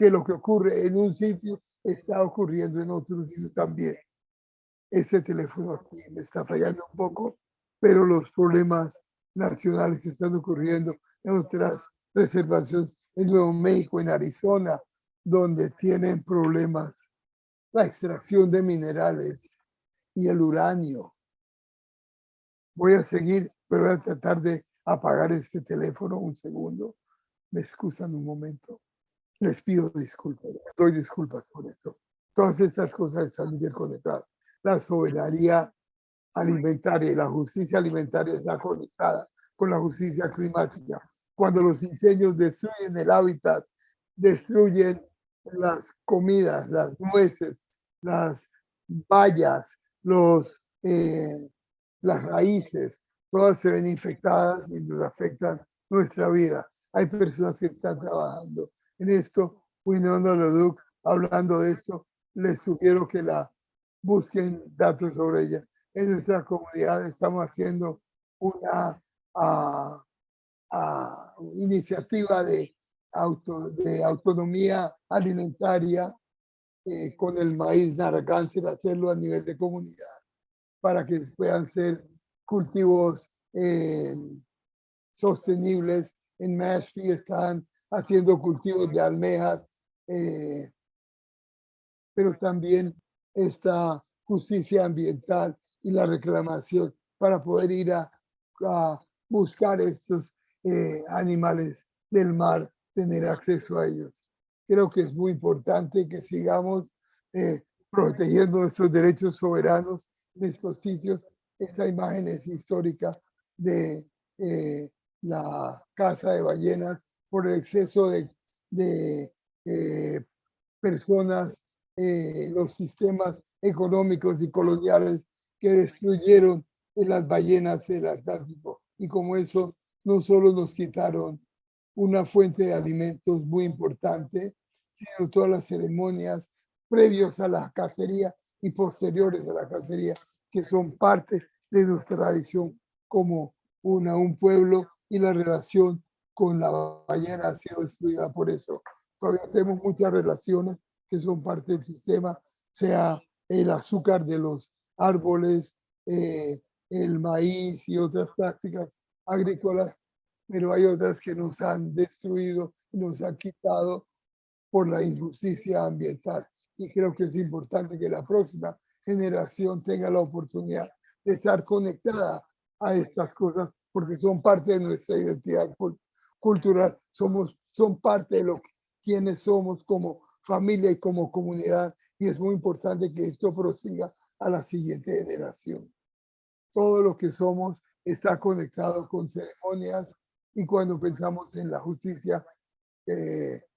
que lo que ocurre en un sitio está ocurriendo en otro sitio también. Este teléfono aquí me está fallando un poco, pero los problemas nacionales que están ocurriendo en otras reservaciones en Nuevo México, en Arizona, donde tienen problemas la extracción de minerales y el uranio. Voy a seguir, pero voy a tratar de apagar este teléfono un segundo. Me excusan un momento. Les pido disculpas, les doy disculpas por esto. Todas estas cosas están interconectadas. La soberanía alimentaria y la justicia alimentaria está conectada con la justicia climática. Cuando los incendios destruyen el hábitat, destruyen las comidas, las nueces, las bayas, las raíces, todas se ven infectadas y nos afectan nuestra vida. Hay personas que están trabajando en esto. Winona Leduc, hablando de esto, les sugiero que la busquen datos sobre ella. En nuestra comunidad estamos haciendo una iniciativa de autonomía alimentaria con el maíz narragansett, hacerlo a nivel de comunidad para que puedan ser cultivos sostenibles. En Mashpee están haciendo cultivos de almejas, pero también esta justicia ambiental y la reclamación para poder ir a buscar estos animales del mar, tener acceso a ellos. Creo que es muy importante que sigamos protegiendo nuestros derechos soberanos en estos sitios. Esta imagen es histórica de la caza de ballenas por el exceso de personas, los sistemas económicos y coloniales que destruyeron las ballenas del Atlántico. Y como eso, no solo nos quitaron una fuente de alimentos muy importante, sino todas las ceremonias previos a la cacería y posteriores a la cacería, que son parte de nuestra tradición como un pueblo, y la relación con la ballena ha sido destruida por eso. Todavía tenemos muchas relaciones que son parte del sistema, sea el azúcar de los árboles, el maíz y otras prácticas agrícolas, pero hay otras que nos han destruido y nos han quitado por la injusticia ambiental. Y creo que es importante que la próxima generación tenga la oportunidad de estar conectada a estas cosas, porque son parte de nuestra identidad cultural, son parte de lo que quienes somos como familia y como comunidad, y es muy importante que esto prosiga a la siguiente generación. Todo lo que somos está conectado con ceremonias, y cuando pensamos en la justicia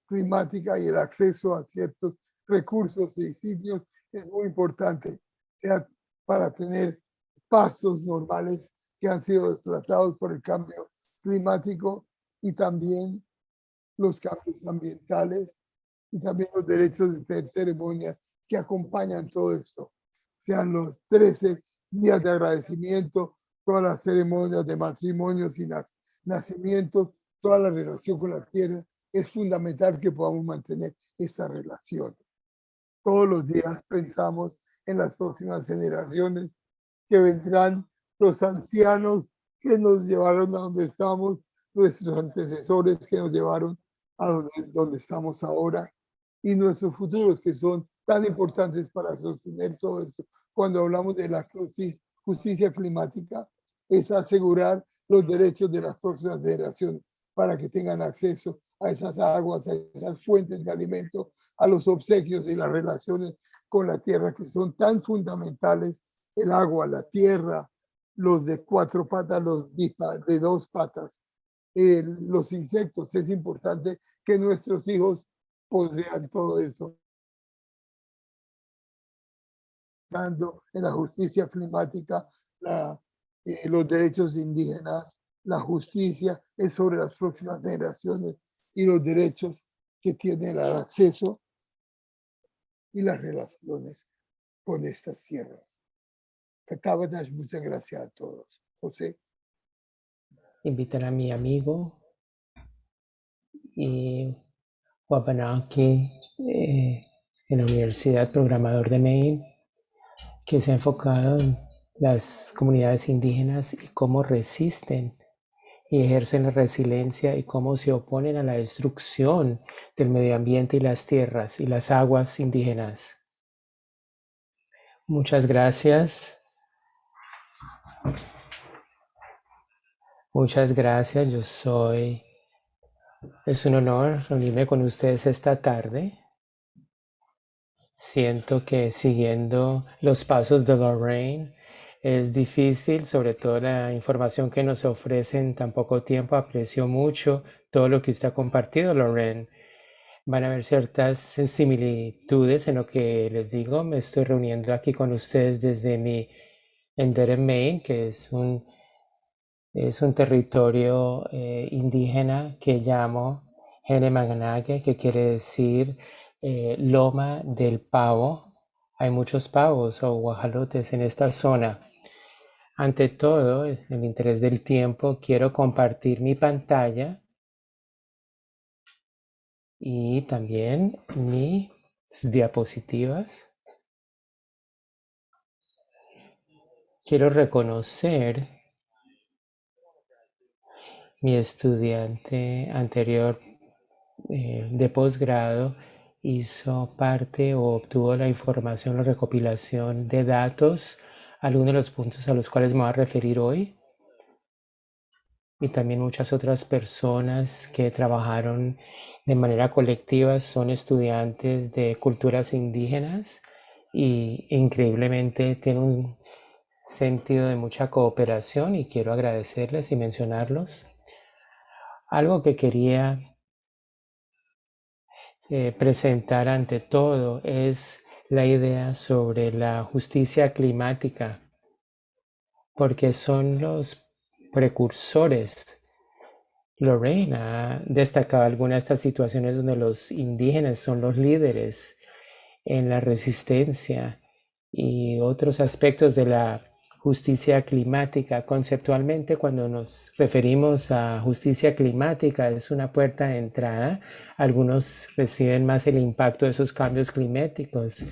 climática y el acceso a ciertos recursos y sitios, es muy importante, sea para tener pastos normales que han sido desplazados por el cambio climático, y también los cambios ambientales, y también los derechos de hacer ceremonias que acompañan todo esto, sean los 13 días de agradecimiento, todas las ceremonias de matrimonios y nacimientos, toda la relación con la tierra. Es fundamental que podamos mantener esta relación. Todos los días pensamos en las próximas generaciones que vendrán, los ancianos que nos llevaron a donde estamos, nuestros antecesores que nos llevaron a donde estamos ahora, y nuestros futuros que son tan importantes para sostener todo esto. Cuando hablamos de la justicia climática, es asegurar los derechos de las próximas generaciones para que tengan acceso a esas aguas, a esas fuentes de alimento, a los obsequios y las relaciones con la tierra que son tan fundamentales: el agua, la tierra, los de 4 patas, los de 2 patas, los insectos. Es importante que nuestros hijos posean todo esto. En la justicia climática, los derechos indígenas, la justicia es sobre las próximas generaciones y los derechos que tienen al acceso y las relaciones con estas tierras. Catábanas, muchas gracias a todos. José. Invitar a mi amigo y Wabanaki, en la Universidad Programador de Maine, que se ha enfocado en las comunidades indígenas y cómo resisten y ejercen la resiliencia y cómo se oponen a la destrucción del medio ambiente y las tierras y las aguas indígenas. Muchas gracias. Muchas gracias. Es un honor reunirme con ustedes esta tarde. Siento que siguiendo los pasos de Lorraine es difícil, sobre todo la información que nos ofrece en tan poco tiempo. Aprecio mucho todo lo que usted ha compartido, Lorraine. Van a haber ciertas similitudes en lo que les digo. Me estoy reuniendo aquí con ustedes desde mi Endere, Maine, que es un territorio indígena que llamo Henemanganage, que quiere decir loma del pavo. Hay muchos pavos o guajalotes en esta zona. Ante todo, en el interés del tiempo, quiero compartir mi pantalla y también mis diapositivas. Quiero reconocer mi estudiante anterior de posgrado hizo parte o obtuvo la información, la recopilación de datos, algunos de los puntos a los cuales me voy a referir hoy, y también muchas otras personas que trabajaron de manera colectiva son estudiantes de culturas indígenas y increíblemente tienen un sentido de mucha cooperación y quiero agradecerles y mencionarlos. Algo que quería presentar ante todo es la idea sobre la justicia climática, porque son los precursores. Lorraine ha destacado algunas de estas situaciones donde los indígenas son los líderes en la resistencia y otros aspectos de la justicia climática. Conceptualmente, cuando nos referimos a justicia climática, es una puerta de entrada. Algunos reciben más el impacto de esos cambios climáticos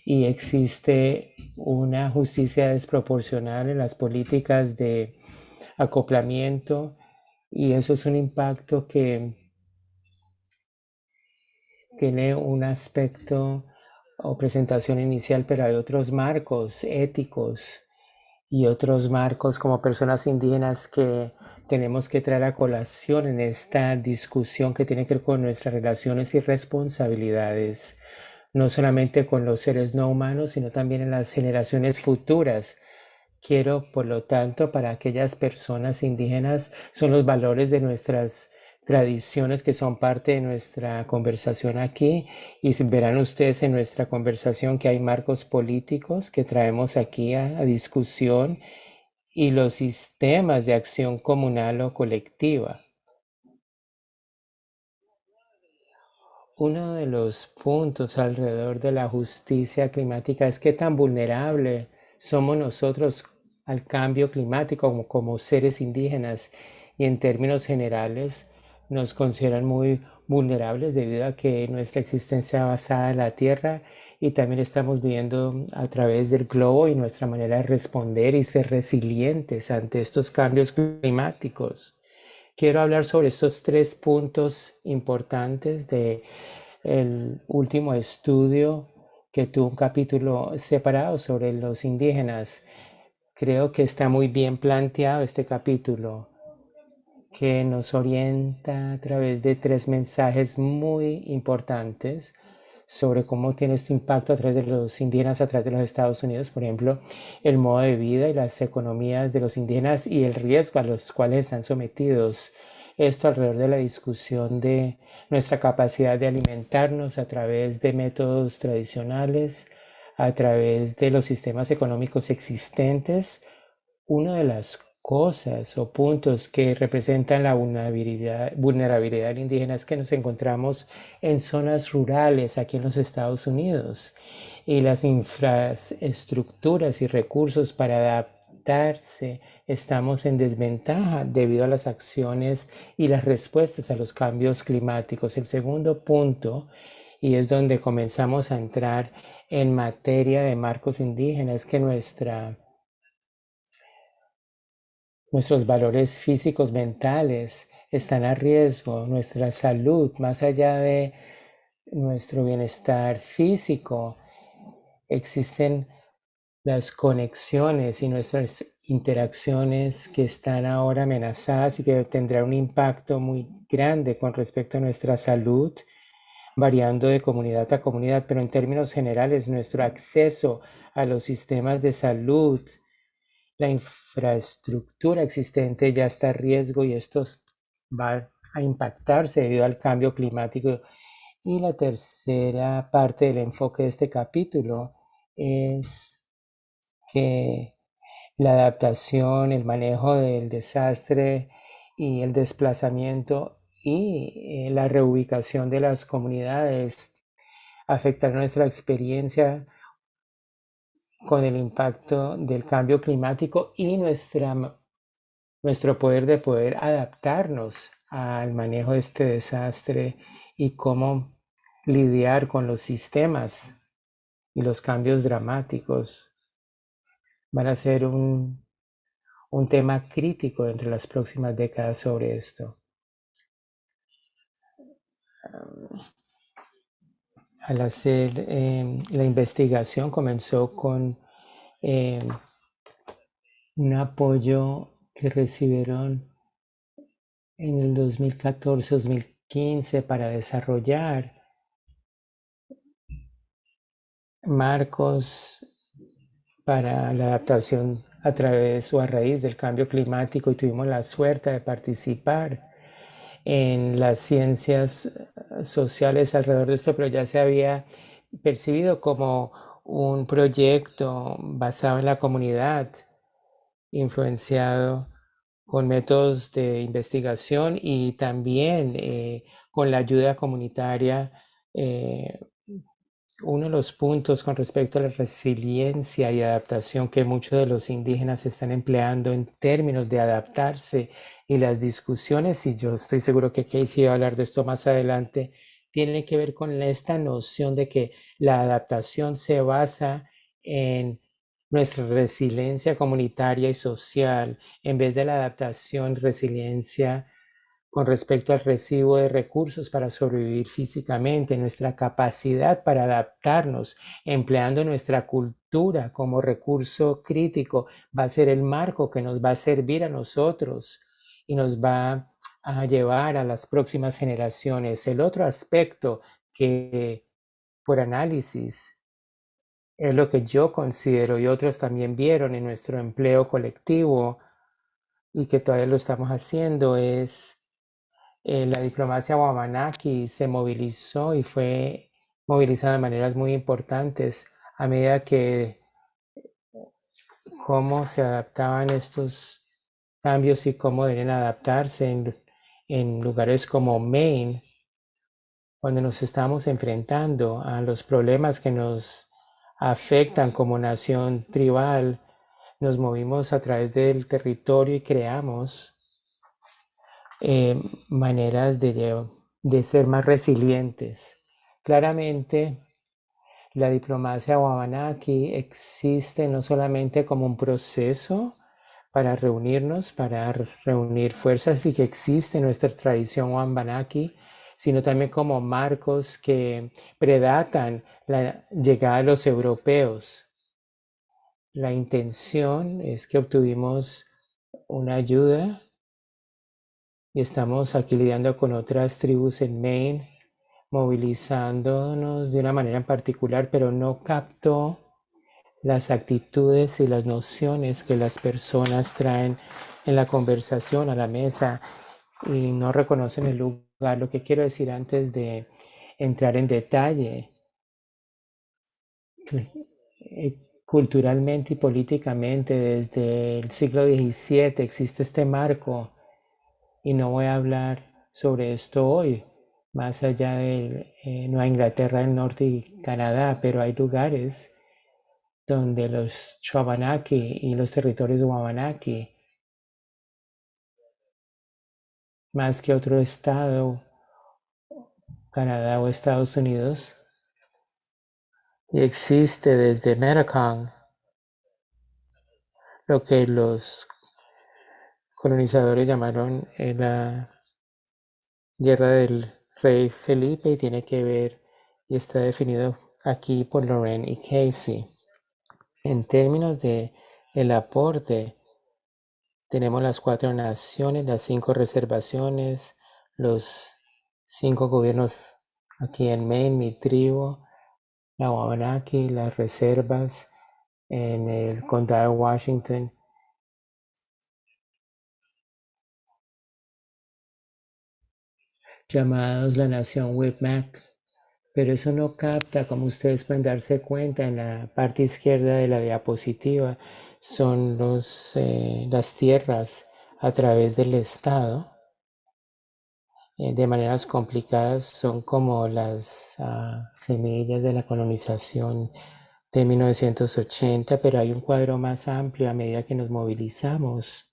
y existe una justicia desproporcional en las políticas de acoplamiento y eso es un impacto que tiene un aspecto o presentación inicial, pero hay otros marcos éticos y otros marcos como personas indígenas que tenemos que traer a colación en esta discusión que tiene que ver con nuestras relaciones y responsabilidades, no solamente con los seres no humanos, sino también en las generaciones futuras. Quiero, por lo tanto, para aquellas personas indígenas, son los valores de nuestras tradiciones que son parte de nuestra conversación aquí y verán ustedes en nuestra conversación que hay marcos políticos que traemos aquí a discusión y los sistemas de acción comunal o colectiva. Uno de los puntos alrededor de la justicia climática es qué tan vulnerable somos nosotros al cambio climático como seres indígenas y en términos generales nos consideran muy vulnerables debido a que nuestra existencia basada en la Tierra y también estamos viviendo a través del globo y nuestra manera de responder y ser resilientes ante estos cambios climáticos. Quiero hablar sobre estos tres puntos importantes de el último estudio que tuvo un capítulo separado sobre los indígenas. Creo que está muy bien planteado este capítulo que nos orienta a través de tres mensajes muy importantes sobre cómo tiene este impacto a través de los indígenas, a través de los Estados Unidos, por ejemplo, el modo de vida y las economías de los indígenas y el riesgo a los cuales están sometidos. Esto alrededor de la discusión de nuestra capacidad de alimentarnos a través de métodos tradicionales, a través de los sistemas económicos existentes. Una de las cosas o puntos que representan la vulnerabilidad del indígena es que nos encontramos en zonas rurales aquí en los Estados Unidos y las infraestructuras y recursos para adaptarse, estamos en desventaja debido a las acciones y las respuestas a los cambios climáticos. El segundo punto, y es donde comenzamos a entrar en materia de marcos indígenas, es que nuestros valores físicos, mentales están a riesgo, nuestra salud, más allá de nuestro bienestar físico, existen las conexiones y nuestras interacciones que están ahora amenazadas y que tendrán un impacto muy grande con respecto a nuestra salud, variando de comunidad a comunidad, pero en términos generales, nuestro acceso a los sistemas de salud, la infraestructura existente ya está a riesgo y esto va a impactarse debido al cambio climático. Y la tercera parte del enfoque de este capítulo es que la adaptación, el manejo del desastre y el desplazamiento y la reubicación de las comunidades afectan nuestra experiencia con el impacto del cambio climático y nuestro poder adaptarnos al manejo de este desastre y cómo lidiar con los sistemas y los cambios dramáticos. Van a ser un tema crítico dentro de las próximas décadas sobre esto. Al hacer la investigación comenzó con un apoyo que recibieron en el 2014-2015 para desarrollar marcos para la adaptación a través o a raíz del cambio climático y tuvimos la suerte de participar en las ciencias sociales alrededor de esto, pero ya se había percibido como un proyecto basado en la comunidad, influenciado con métodos de investigación y también con la ayuda comunitaria. Uno de los puntos con respecto a la resiliencia y adaptación que muchos de los indígenas están empleando en términos de adaptarse y las discusiones, y yo estoy seguro que Casey va a hablar de esto más adelante, tiene que ver con esta noción de que la adaptación se basa en nuestra resiliencia comunitaria y social, en vez de la adaptación, resiliencia con respecto al recibo de recursos para sobrevivir físicamente, nuestra capacidad para adaptarnos, empleando nuestra cultura como recurso crítico, va a ser el marco que nos va a servir a nosotros y nos va a llevar a las próximas generaciones. El otro aspecto que por análisis es lo que yo considero y otros también vieron en nuestro empleo colectivo y que todavía lo estamos haciendo es la diplomacia Wabanaki se movilizó y fue movilizada de maneras muy importantes a medida que cómo se adaptaban estos cambios y cómo deben adaptarse en lugares como Maine, cuando nos estamos enfrentando a los problemas que nos afectan como nación tribal, nos movimos a través del territorio y creamos maneras de ser más resilientes. Claramente, la diplomacia Wabanaki existe no solamente como un proceso para reunirnos, para reunir fuerzas y que existe nuestra tradición Wabanaki, sino también como marcos que predatan la llegada de los europeos. La intención es que obtuvimos una ayuda y estamos aquí lidiando con otras tribus en Maine, movilizándonos de una manera en particular, pero no captó las actitudes y las nociones que las personas traen en la conversación a la mesa y no reconocen el lugar. Lo que quiero decir antes de entrar en detalle, culturalmente y políticamente desde el siglo XVII existe este marco y no voy a hablar sobre esto hoy, más allá de Nueva Inglaterra del Norte y Canadá, pero hay lugares donde los Wabanaki y los territorios Wabanaki, más que otro estado, Canadá o Estados Unidos, y existe desde Metacom lo que los colonizadores llamaron la Guerra del Rey Felipe y tiene que ver y está definido aquí por Loren y Casey. En términos de el aporte, tenemos las 4 naciones, las 5 reservaciones, los 5 gobiernos aquí en Maine, mi tribu, la Wabanaki, las reservas en el condado de Washington, llamados la nación Whipmac, pero eso no capta, como ustedes pueden darse cuenta en la parte izquierda de la diapositiva, son las tierras a través del estado. De maneras complicadas son como las semillas de la colonización de 1980, pero hay un cuadro más amplio a medida que nos movilizamos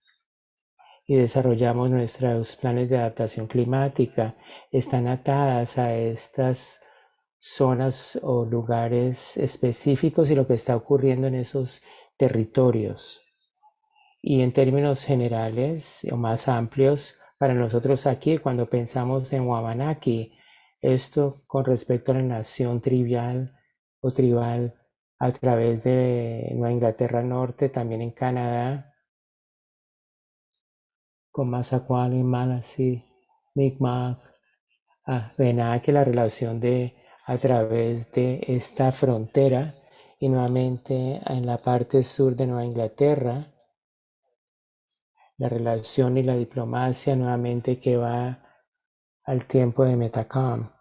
y desarrollamos nuestros planes de adaptación climática. Están atadas a estas zonas o lugares específicos y lo que está ocurriendo en esos territorios. Y en términos generales o más amplios, para nosotros aquí, cuando pensamos en Wabanaki, esto con respecto a la nación trivial o tribal a través de Nueva Inglaterra Norte, también en Canadá, con Massaquoi y Manasí, Mi'kmaq, Abenaki, la relación de a través de esta frontera y nuevamente en la parte sur de Nueva Inglaterra, la relación y la diplomacia nuevamente que va al tiempo de Metacom.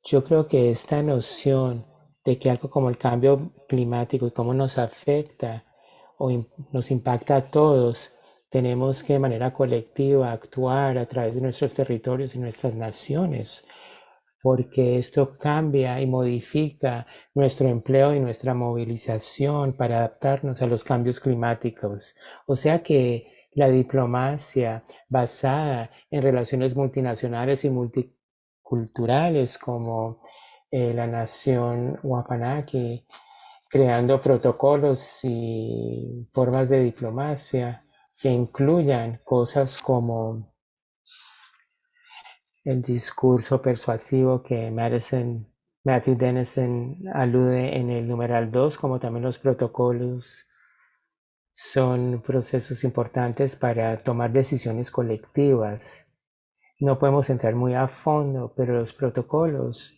Yo creo que esta noción de que algo como el cambio climático y cómo nos afecta o nos impacta a todos, tenemos que de manera colectiva actuar a través de nuestros territorios y nuestras naciones, porque esto cambia y modifica nuestro empleo y nuestra movilización para adaptarnos a los cambios climáticos. O sea que la diplomacia basada en relaciones multinacionales y multiculturales como la nación Wapanaki, creando protocolos y formas de diplomacia que incluyan cosas como el discurso persuasivo que Matthew Dennison alude en el numeral 2, como también los protocolos, son procesos importantes para tomar decisiones colectivas. No podemos entrar muy a fondo, pero los protocolos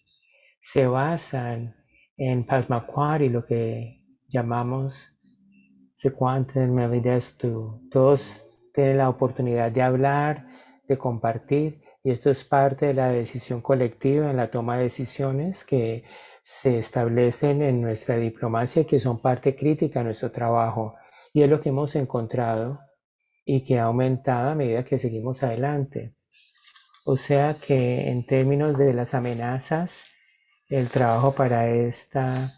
se basan en Passamaquoddy, lo que llamamos Sequanten Melidestu. Todos tienen la oportunidad de hablar, de compartir, y esto es parte de la decisión colectiva en la toma de decisiones que se establecen en nuestra diplomacia y que son parte crítica de nuestro trabajo. Y es lo que hemos encontrado y que ha aumentado a medida que seguimos adelante. O sea que en términos de las amenazas, el trabajo para esta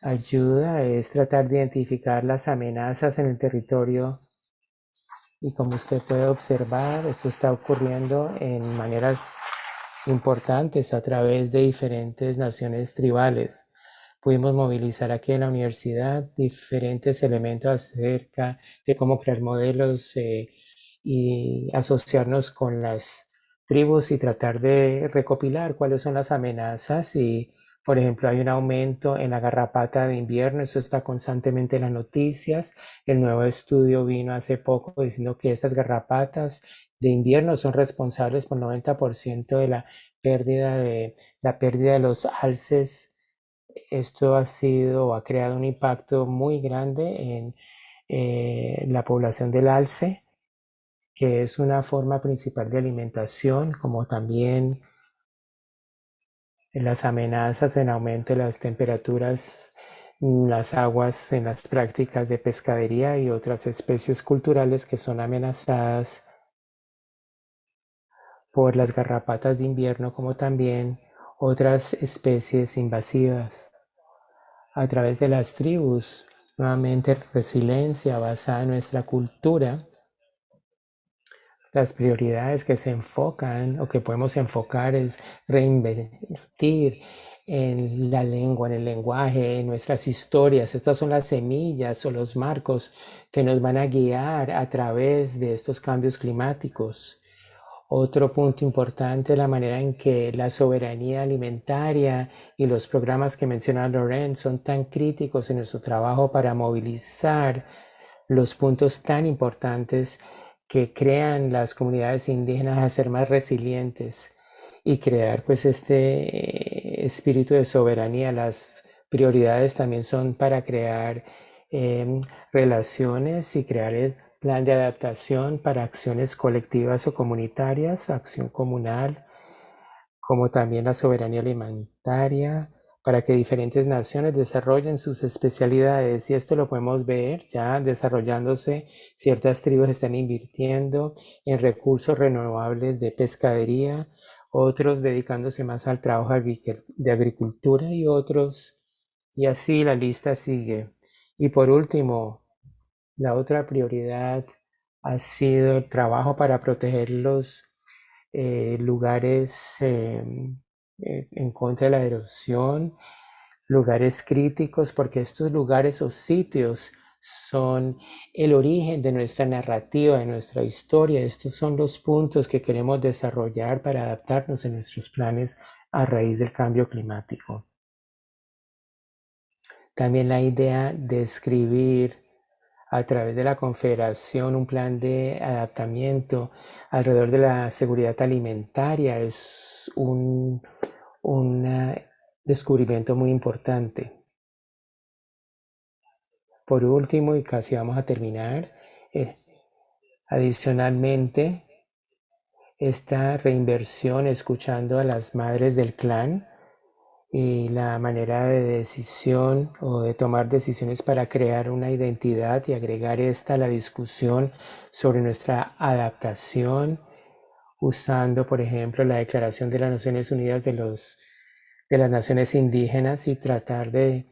ayuda es tratar de identificar las amenazas en el territorio y como usted puede observar, esto está ocurriendo en maneras importantes a través de diferentes naciones tribales. Pudimos movilizar aquí en la universidad diferentes elementos acerca de cómo crear modelos y asociarnos con las tribus y tratar de recopilar cuáles son las amenazas y, por ejemplo, hay un aumento en la garrapata de invierno, eso está constantemente en las noticias. El nuevo estudio vino hace poco diciendo que estas garrapatas de invierno son responsables por 90% de la pérdida de los alces. Esto ha sido o ha creado un impacto muy grande en la población del alce, que es una forma principal de alimentación, como también en las amenazas en aumento de las temperaturas, las aguas en las prácticas de pescadería y otras especies culturales que son amenazadas por las garrapatas de invierno, como también otras especies invasivas. a través de las tribus. Nuevamente, resiliencia basada en nuestra cultura. Las prioridades que se enfocan o que podemos enfocar es reinvertir en la lengua, en el lenguaje, en nuestras historias. Estas son las semillas o los marcos que nos van a guiar a través de estos cambios climáticos. Otro punto importante es la manera en que la soberanía alimentaria y los programas que menciona Loren son tan críticos en nuestro trabajo para movilizar los puntos tan importantes que crean las comunidades indígenas a ser más resilientes y crear pues este espíritu de soberanía. Las prioridades también son para crear relaciones y crear el plan de adaptación para acciones colectivas o comunitarias, acción comunal, como también la soberanía alimentaria, para que diferentes naciones desarrollen sus especialidades. Y esto lo podemos ver ya desarrollándose. Ciertas tribus están invirtiendo en recursos renovables de pescadería, otros dedicándose más al trabajo de agricultura y otros, y así la lista sigue. Y por último, la otra prioridad ha sido el trabajo para proteger los lugares en contra de la erosión, lugares críticos, porque estos lugares o sitios son el origen de nuestra narrativa, de nuestra historia. Estos son los puntos que queremos desarrollar para adaptarnos en nuestros planes a raíz del cambio climático. También la idea de escribir a través de la Confederación un plan de adaptamiento alrededor de la seguridad alimentaria es un descubrimiento muy importante. Por último, y casi vamos a terminar, adicionalmente, esta reinversión escuchando a las madres del clan y la manera de decisión o de tomar decisiones para crear una identidad y agregar esta a la discusión sobre nuestra adaptación, usando, por ejemplo, la Declaración de las Naciones Unidas de las Naciones Indígenas y tratar de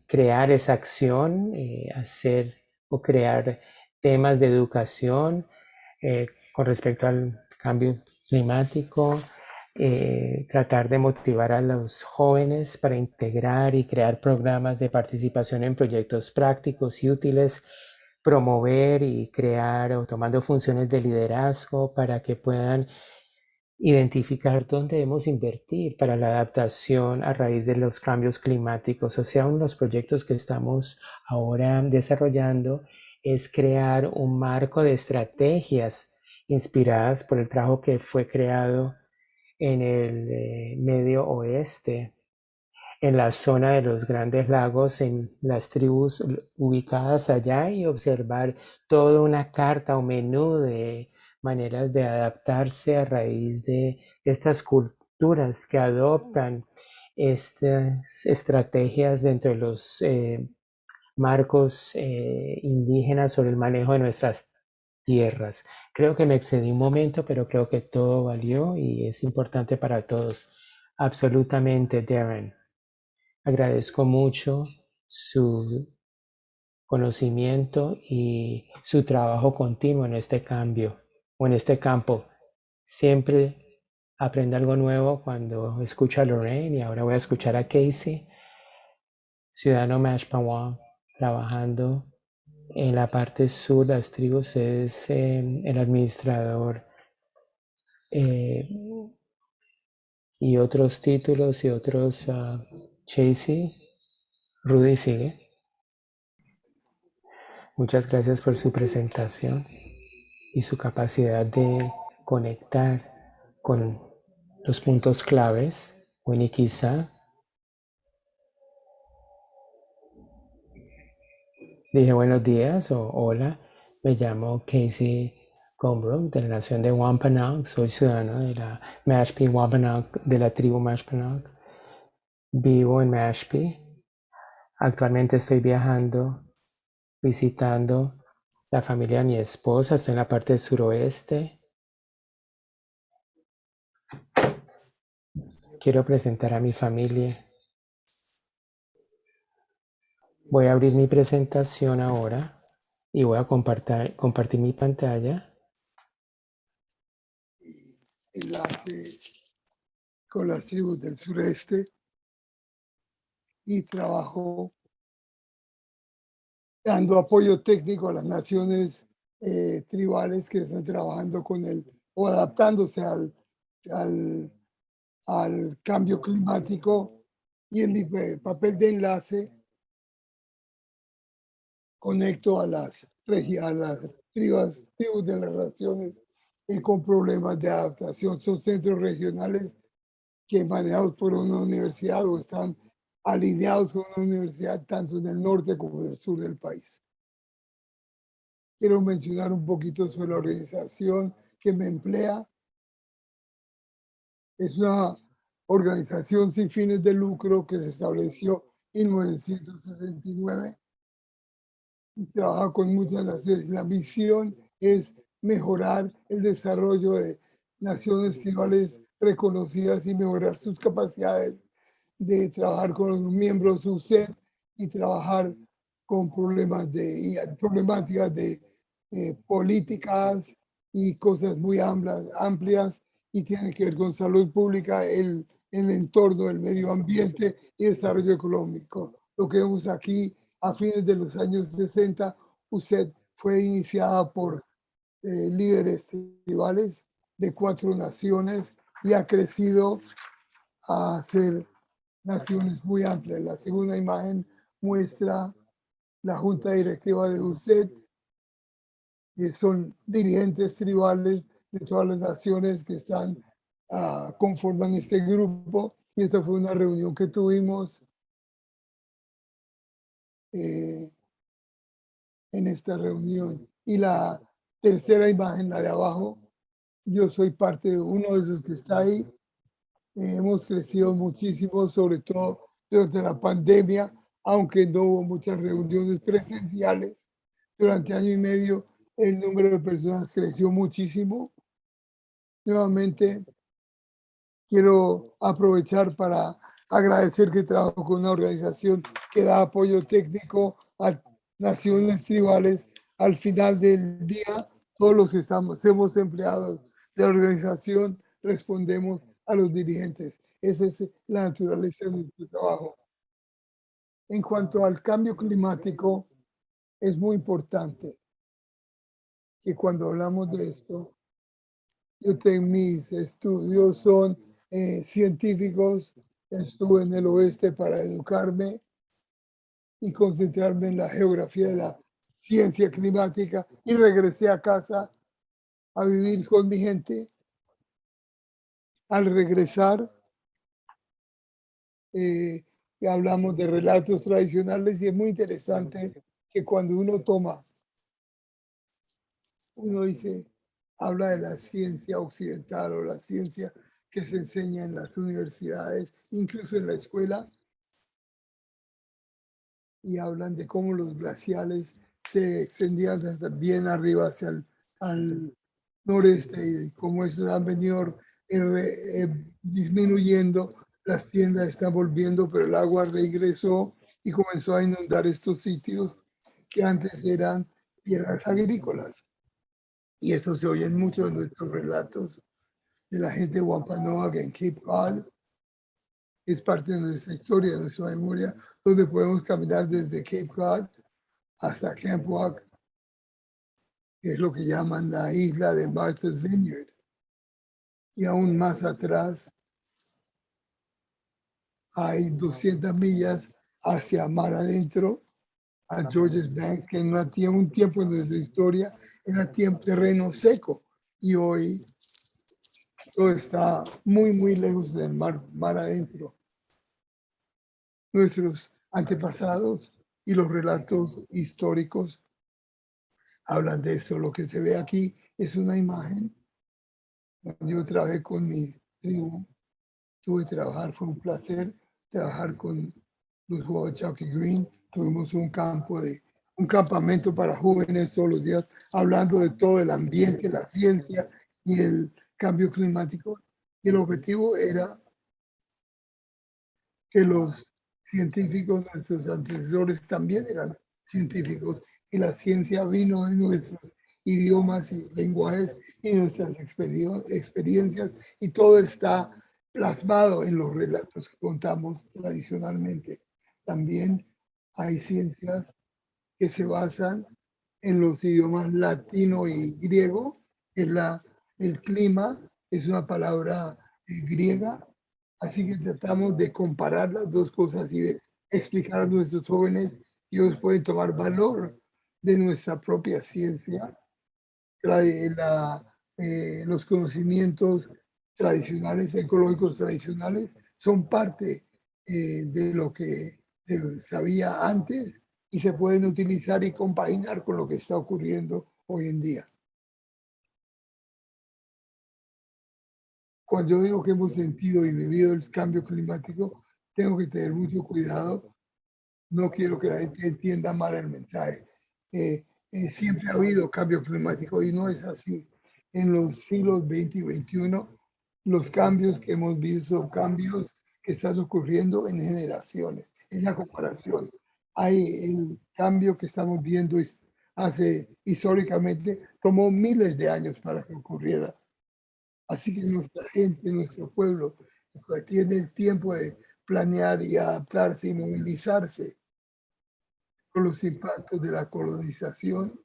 crear esa acción, hacer o crear temas de educación con respecto al cambio climático, tratar de motivar a los jóvenes para integrar y crear programas de participación en proyectos prácticos y útiles, promover y crear o tomando funciones de liderazgo para que puedan identificar dónde debemos invertir para la adaptación a raíz de los cambios climáticos. O sea, uno de los proyectos que estamos ahora desarrollando es crear un marco de estrategias inspiradas por el trabajo que fue creado en el Medio Oeste, en la zona de los Grandes Lagos, en las tribus ubicadas allá y observar toda una carta o menú de maneras de adaptarse a raíz de estas culturas que adoptan estas estrategias dentro de los marcos indígenas sobre el manejo de nuestras tierras. Creo que me excedí un momento, pero creo que todo valió y es importante para todos. Absolutamente, Darren. Agradezco mucho su conocimiento y su trabajo continuo en este cambio o en este campo. Siempre aprendo algo nuevo cuando escucho a Lorraine y ahora voy a escuchar a Casey, ciudadano Mashpawang, trabajando en la parte sur. Las tribus es el administrador eh, y otros títulos y otros. Casey, Rudy sigue. Muchas gracias por su presentación y su capacidad de conectar con los puntos claves. Winnie quizá dije buenos días o hola, me llamo Casey Gombrook de la nación de Wampanoag, soy ciudadano de la Mashpee Wampanoag, de la tribu Mashpanoag. Vivo en Mashpee. Actualmente estoy viajando, visitando la familia de mi esposa, estoy en la parte suroeste. Quiero presentar a mi familia. Voy a abrir mi presentación ahora y voy a compartir mi pantalla. Enlace con las tribus del sureste y trabajo dando apoyo técnico a las naciones tribales que están trabajando con o adaptándose al, al cambio climático, y en mi papel de enlace conecto a a las tribus de las naciones con problemas de adaptación. Son centros regionales que manejados por una universidad o están alineados con una universidad tanto en el norte como en el sur del país. Quiero mencionar un poquito sobre la organización que me emplea. Es una organización sin fines de lucro que se estableció en 1969 y trabaja con muchas naciones. La misión es mejorar el desarrollo de naciones tribales reconocidas y mejorar sus capacidades de trabajar con los miembros UCED y trabajar con problemáticas de políticas y cosas muy amplias y tienen que ver con salud pública, el entorno, el medio ambiente y desarrollo económico. Lo que vemos aquí a fines de los años 60, UCED fue iniciada por líderes tribales de 4 naciones y ha crecido a ser naciones muy amplias. La segunda imagen muestra la junta directiva de UCED, que son dirigentes tribales de todas las naciones que están conforman este grupo. Y esta fue una reunión que tuvimos en esta reunión. Y la tercera imagen, la de abajo, yo soy parte de uno de esos que está ahí. Hemos crecido muchísimo, sobre todo durante la pandemia, aunque no hubo muchas reuniones presenciales. Durante año y medio, el número de personas creció muchísimo. Nuevamente, quiero aprovechar para agradecer que trabajo con una organización que da apoyo técnico a naciones tribales. Al final del día, todos los que somos empleados de la organización respondemos a los dirigentes. Esa es la naturaleza de nuestro trabajo. En cuanto al cambio climático, es muy importante que cuando hablamos de esto, yo tengo mis estudios son científicos, estuve en el oeste para educarme y concentrarme en la geografía de la ciencia climática y regresé a casa a vivir con mi gente. Al regresar, eh, hablamos de relatos tradicionales y es muy interesante que cuando uno toma, uno dice, habla de la ciencia occidental o la ciencia que se enseña en las universidades, incluso en la escuela, y hablan de cómo los glaciales se extendían hasta bien arriba hacia al noreste y cómo eso han venido disminuyendo, las tiendas están volviendo, pero el agua regresó y comenzó a inundar estos sitios que antes eran tierras agrícolas. Y esto se oye en muchos de nuestros relatos de la gente de Wampanoag en Cape Cod. Es parte de nuestra historia, de nuestra memoria, donde podemos caminar desde Cape Cod hasta Camp Rock, que es lo que llaman la isla de Martha's Vineyard. Y aún más atrás hay 200 millas hacia mar adentro, a Georges Bank, que en un tiempo en nuestra historia era terreno seco. Y hoy todo está muy, muy lejos del mar adentro. Nuestros antepasados y los relatos históricos hablan de esto. Lo que se ve aquí es una imagen. Yo trabajé con mi tribu, tuve que trabajar, fue un placer trabajar con los Huachaque Green. Tuvimos un campamento para jóvenes todos los días, hablando de todo el ambiente, la ciencia y el cambio climático. Y el objetivo era que los científicos, nuestros antecesores también eran científicos y la ciencia vino de nuestros idiomas y lenguajes y nuestras experiencias y todo está plasmado en los relatos que contamos tradicionalmente. También hay ciencias que se basan en los idiomas latino y griego, es el clima, es una palabra griega, así que tratamos de comparar las dos cosas y de explicar a nuestros jóvenes que ellos pueden tomar valor de nuestra propia ciencia, los conocimientos tradicionales, ecológicos tradicionales, son parte de lo que se sabía antes y se pueden utilizar y compaginar con lo que está ocurriendo hoy en día. Cuando yo digo que hemos sentido y vivido el cambio climático, tengo que tener mucho cuidado. No quiero que la gente entienda mal el mensaje. Siempre ha habido cambio climático y no es así. En los siglos XX y XXI, los cambios que hemos visto son cambios que están ocurriendo en generaciones. En la comparación, hay el cambio que estamos viendo hace históricamente tomó miles de años para que ocurriera. Así que nuestra gente, nuestro pueblo, tiene el tiempo de planear y adaptarse y movilizarse con los impactos de la colonización.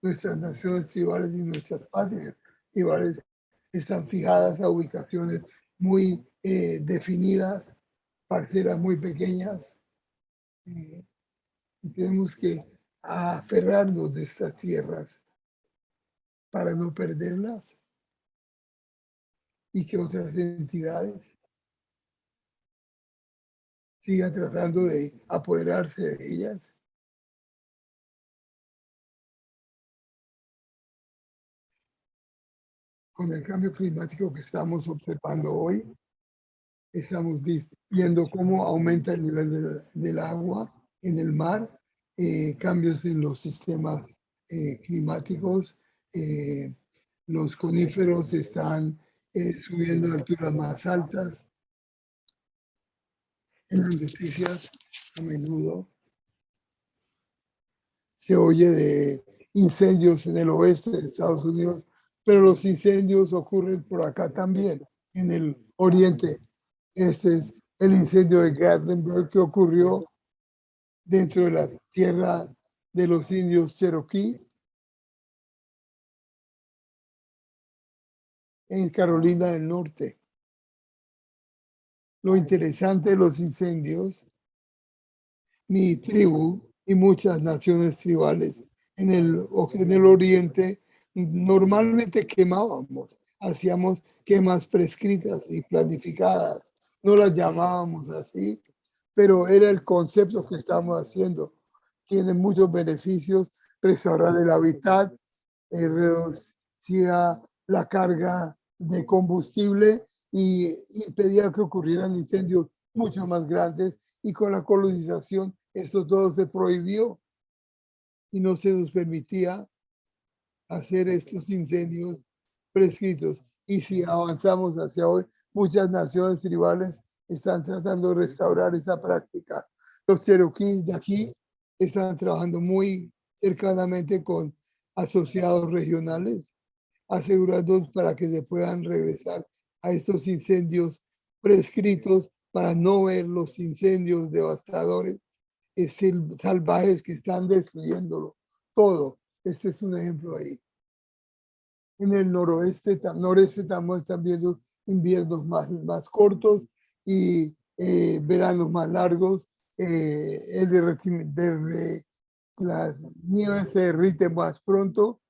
Nuestras naciones tribales y nuestras patrias tribales están fijadas a ubicaciones muy definidas, parcelas muy pequeñas, y tenemos que aferrarnos de estas tierras para no perderlas y que otras entidades sigan tratando de apoderarse de ellas. Con el cambio climático que estamos observando hoy, estamos viendo cómo aumenta el nivel del agua en el mar, cambios en los sistemas climáticos, los coníferos están subiendo a alturas más altas. En las noticias a menudo se oye de incendios en el oeste de Estados Unidos, pero los incendios ocurren por acá también, en el oriente. Este es el incendio de Gatlinburg que ocurrió dentro de la tierra de los indios Cherokee en Carolina del Norte. Lo interesante de los incendios, mi tribu y muchas naciones tribales en el oriente normalmente quemábamos, hacíamos quemas prescritas y planificadas, no las llamábamos así, pero era el concepto que estábamos haciendo. Tiene muchos beneficios, restaurar el hábitat, reducía la carga de combustible y impedía que ocurrieran incendios mucho más grandes, y con la colonización esto todo se prohibió y no se nos permitía hacer estos incendios prescritos. Y si avanzamos hacia hoy, muchas naciones tribales están tratando de restaurar esa práctica. Los cherokees de aquí están trabajando muy cercanamente con asociados regionales, asegurando para que se puedan regresar a estos incendios prescritos para no ver los incendios devastadores salvajes que están destruyéndolo todo. Este es un ejemplo ahí. En el noreste están viendo inviernos más cortos y veranos más largos. Las nieves se derriten más pronto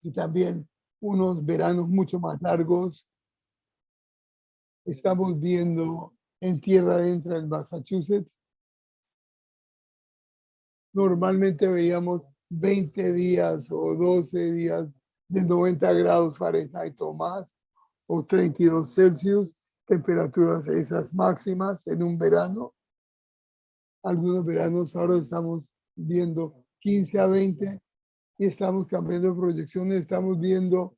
y también unos veranos mucho más largos. Estamos viendo en tierra adentro en Massachusetts. Normalmente veíamos 20 días o 12 días de 90 grados Fahrenheit o más, o 32 Celsius, temperaturas esas máximas en un verano. Algunos veranos ahora estamos viendo 15 a 20 y estamos cambiando proyecciones, estamos viendo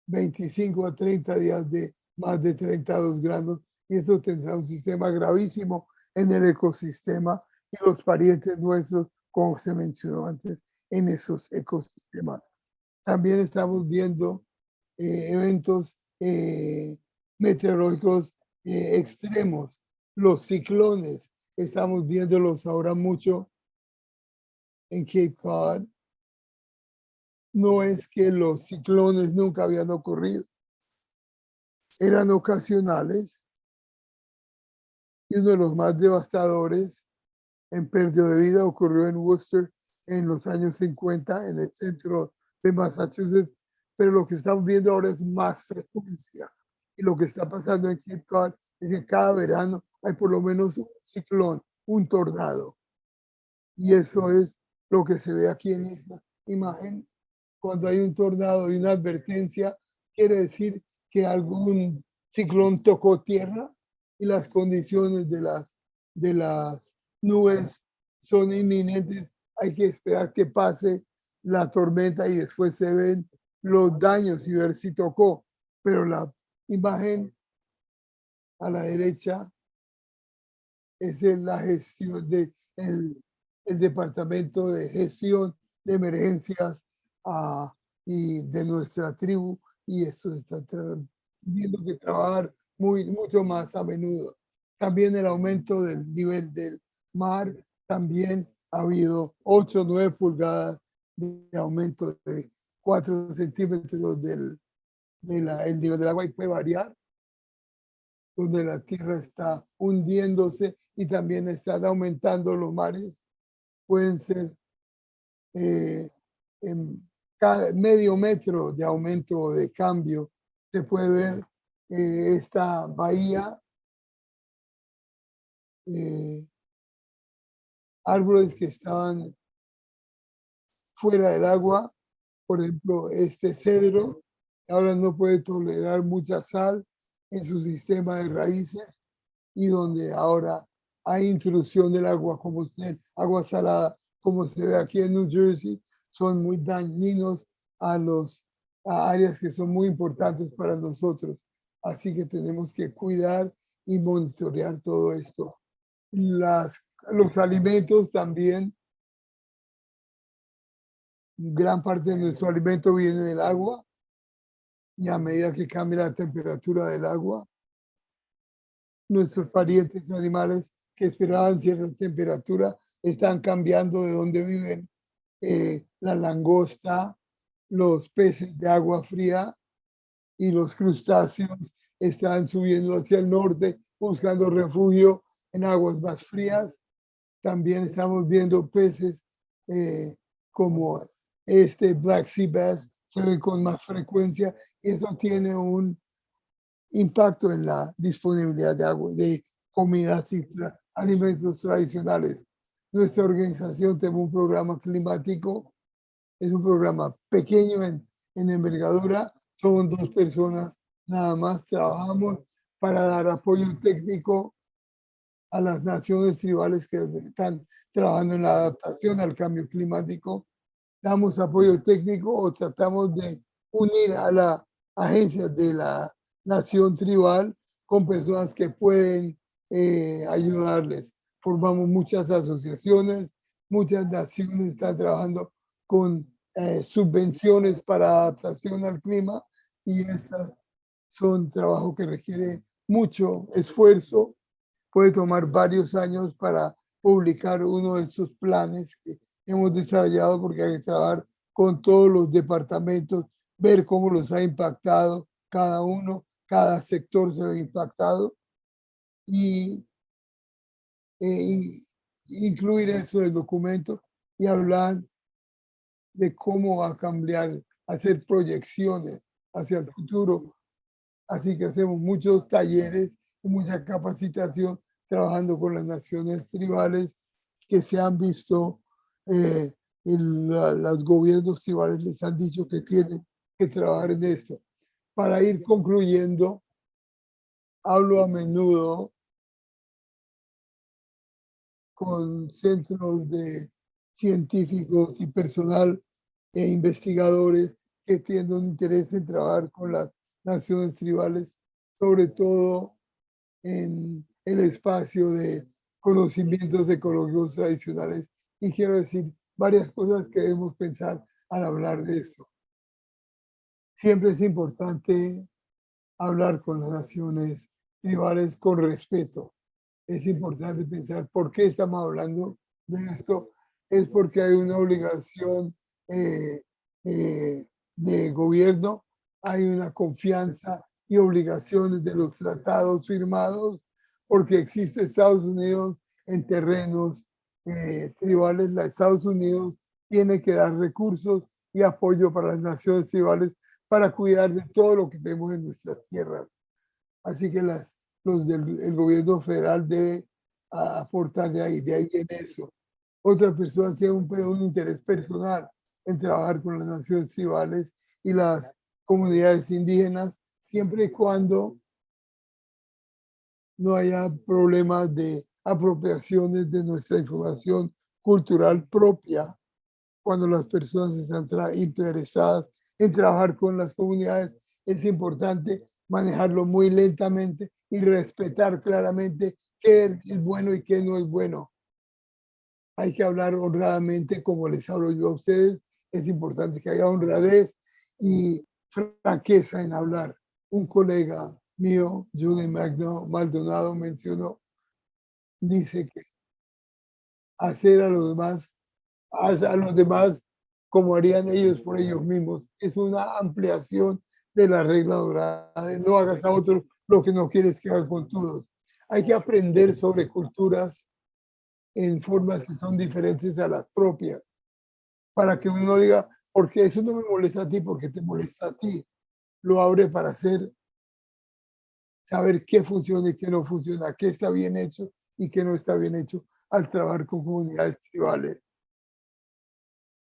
25 a 30 días de más de 32 grados, y esto tendrá un sistema gravísimo en el ecosistema y los parientes nuestros, como se mencionó antes, en esos ecosistemas. También estamos viendo eventos meteorológicos extremos, los ciclones, estamos viéndolos ahora mucho en Cape Cod. No es que los ciclones nunca habían ocurrido, eran ocasionales, y uno de los más devastadores en pérdida de vida ocurrió en Worcester en los años 50, en el centro de Massachusetts, pero lo que estamos viendo ahora es más frecuencia. Y lo que está pasando en Cape Cod es que cada verano hay por lo menos un ciclón, un tornado. Y eso es lo que se ve aquí en esta imagen. Cuando hay un tornado y una advertencia, quiere decir que algún ciclón tocó tierra y las condiciones de las nubes son inminentes. Hay que esperar que pase la tormenta y después se ven los daños y ver si tocó. Pero la imagen a la derecha es la gestión el Departamento de Gestión de Emergencias y de nuestra tribu, y eso está viendo que trabajar mucho más a menudo. También el aumento del nivel del mar, también ha habido 8 o 9 pulgadas de aumento de 4 centímetros el nivel del agua, y puede variar, donde la tierra está hundiéndose y también están aumentando los mares. Pueden ser en cada medio metro de aumento o de cambio. Se puede ver esta bahía, árboles que estaban fuera del agua, por ejemplo, este cedro ahora no puede tolerar mucha sal en su sistema de raíces, y donde ahora hay intrusión del agua, como el agua salada, como se ve aquí en New Jersey, son muy dañinos a áreas que son muy importantes para nosotros. Así que tenemos que cuidar y monitorear todo esto. Los alimentos también, gran parte de nuestro alimento viene del agua, y a medida que cambia la temperatura del agua, nuestros parientes animales que esperaban cierta temperatura están cambiando de donde viven. La langosta, los peces de agua fría y los crustáceos están subiendo hacia el norte buscando refugio en aguas más frías. También estamos viendo peces como este Black Sea Bass, se ven con más frecuencia. Eso tiene un impacto en la disponibilidad de agua, de comidas y alimentos tradicionales. Nuestra organización tiene un programa climático, es un programa pequeño en envergadura, son 2 personas nada más, trabajamos para dar apoyo técnico a las naciones tribales que están trabajando en la adaptación al cambio climático. Damos apoyo técnico o tratamos de unir a la agencia de la nación tribal con personas que pueden ayudarles. Formamos muchas asociaciones, muchas naciones están trabajando con subvenciones para adaptación al clima, y estas son trabajo que requiere mucho esfuerzo. Puede tomar varios años para publicar uno de estos planes que hemos desarrollado, porque hay que trabajar con todos los departamentos, ver cómo los ha impactado cada uno, cada sector se ve impactado, y incluir eso en el documento y hablar de cómo va a cambiar, hacer proyecciones hacia el futuro. Así que hacemos muchos talleres y mucha capacitación trabajando con las naciones tribales que se han visto, los gobiernos tribales les han dicho que tienen que trabajar en esto. Para ir concluyendo, hablo a menudo con centros de científicos y personal e investigadores que tienen un interés en trabajar con las naciones tribales, sobre todo en el espacio de conocimientos ecológicos tradicionales. Y quiero decir varias cosas que debemos pensar al hablar de esto. Siempre es importante hablar con las naciones tribales con respeto. Es importante pensar por qué estamos hablando de esto. Es porque hay una obligación eh, de gobierno, hay una confianza y obligaciones de los tratados firmados, porque existe Estados Unidos en terrenos tribales. Estados Unidos tiene que dar recursos y apoyo para las naciones tribales para cuidar de todo lo que tenemos en nuestras tierras. Así que los del el gobierno federal debe aportar de ahí viene eso. Otras personas tienen un interés personal en trabajar con las naciones tribales y las comunidades indígenas, siempre y cuando no haya problemas de apropiaciones de nuestra información cultural propia, cuando las personas están interesadas en trabajar con las comunidades. Es importante manejarlo muy lentamente y respetar claramente qué es bueno y qué no es bueno. Hay que hablar honradamente como les hablo yo a ustedes. Es importante que haya honradez y franqueza en hablar. Un colega mío, Judy Maldonado, mencionó, dice que hacer a los demás como harían ellos por ellos mismos. Es una ampliación de la regla dorada de no hagas a otros lo que no quieres que hagas con todos. Hay que aprender sobre culturas en formas que son diferentes a las propias, para que uno diga, porque eso no me molesta a ti, porque te molesta a ti. Lo abre para saber qué funciona y qué no funciona, qué está bien hecho y qué no está bien hecho al trabajar con comunidades tribales.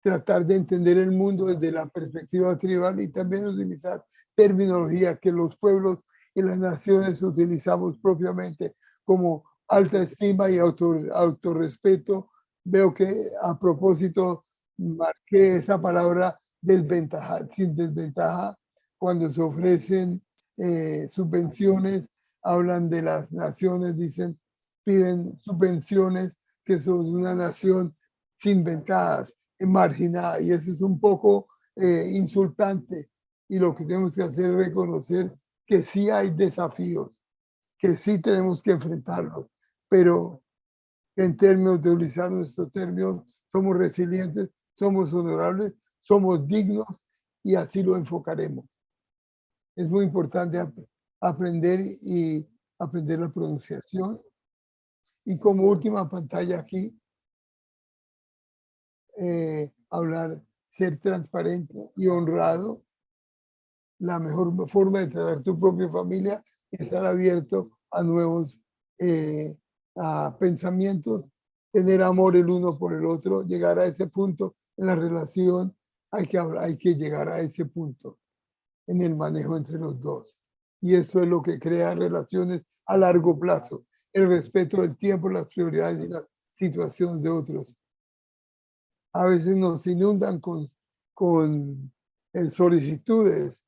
Tratar de entender el mundo desde la perspectiva tribal y también utilizar terminología que los pueblos y las naciones utilizamos propiamente, como alta estima y autorrespeto. Veo que a propósito marqué esa palabra desventaja, sin desventaja, cuando se ofrecen subvenciones, hablan de las naciones, dicen, piden subvenciones que son una nación sin ventajas, marginada, y eso es un poco insultante. Y lo que tenemos que hacer es reconocer que sí hay desafíos, que sí tenemos que enfrentarlos, pero en términos de utilizar nuestros términos, somos resilientes, somos honorables, somos dignos y así lo enfocaremos. Es muy importante aprender y aprender la pronunciación. Y como última pantalla aquí, hablar, ser transparente y honrado. La mejor forma de tratar tu propia familia es estar abierto a nuevos a pensamientos, tener amor el uno por el otro, llegar a ese punto en la relación. Hay que llegar a ese punto en el manejo entre los dos. Y eso es lo que crea relaciones a largo plazo, el respeto del tiempo, las prioridades y las situaciones de otros. A veces nos inundan con solicitudes,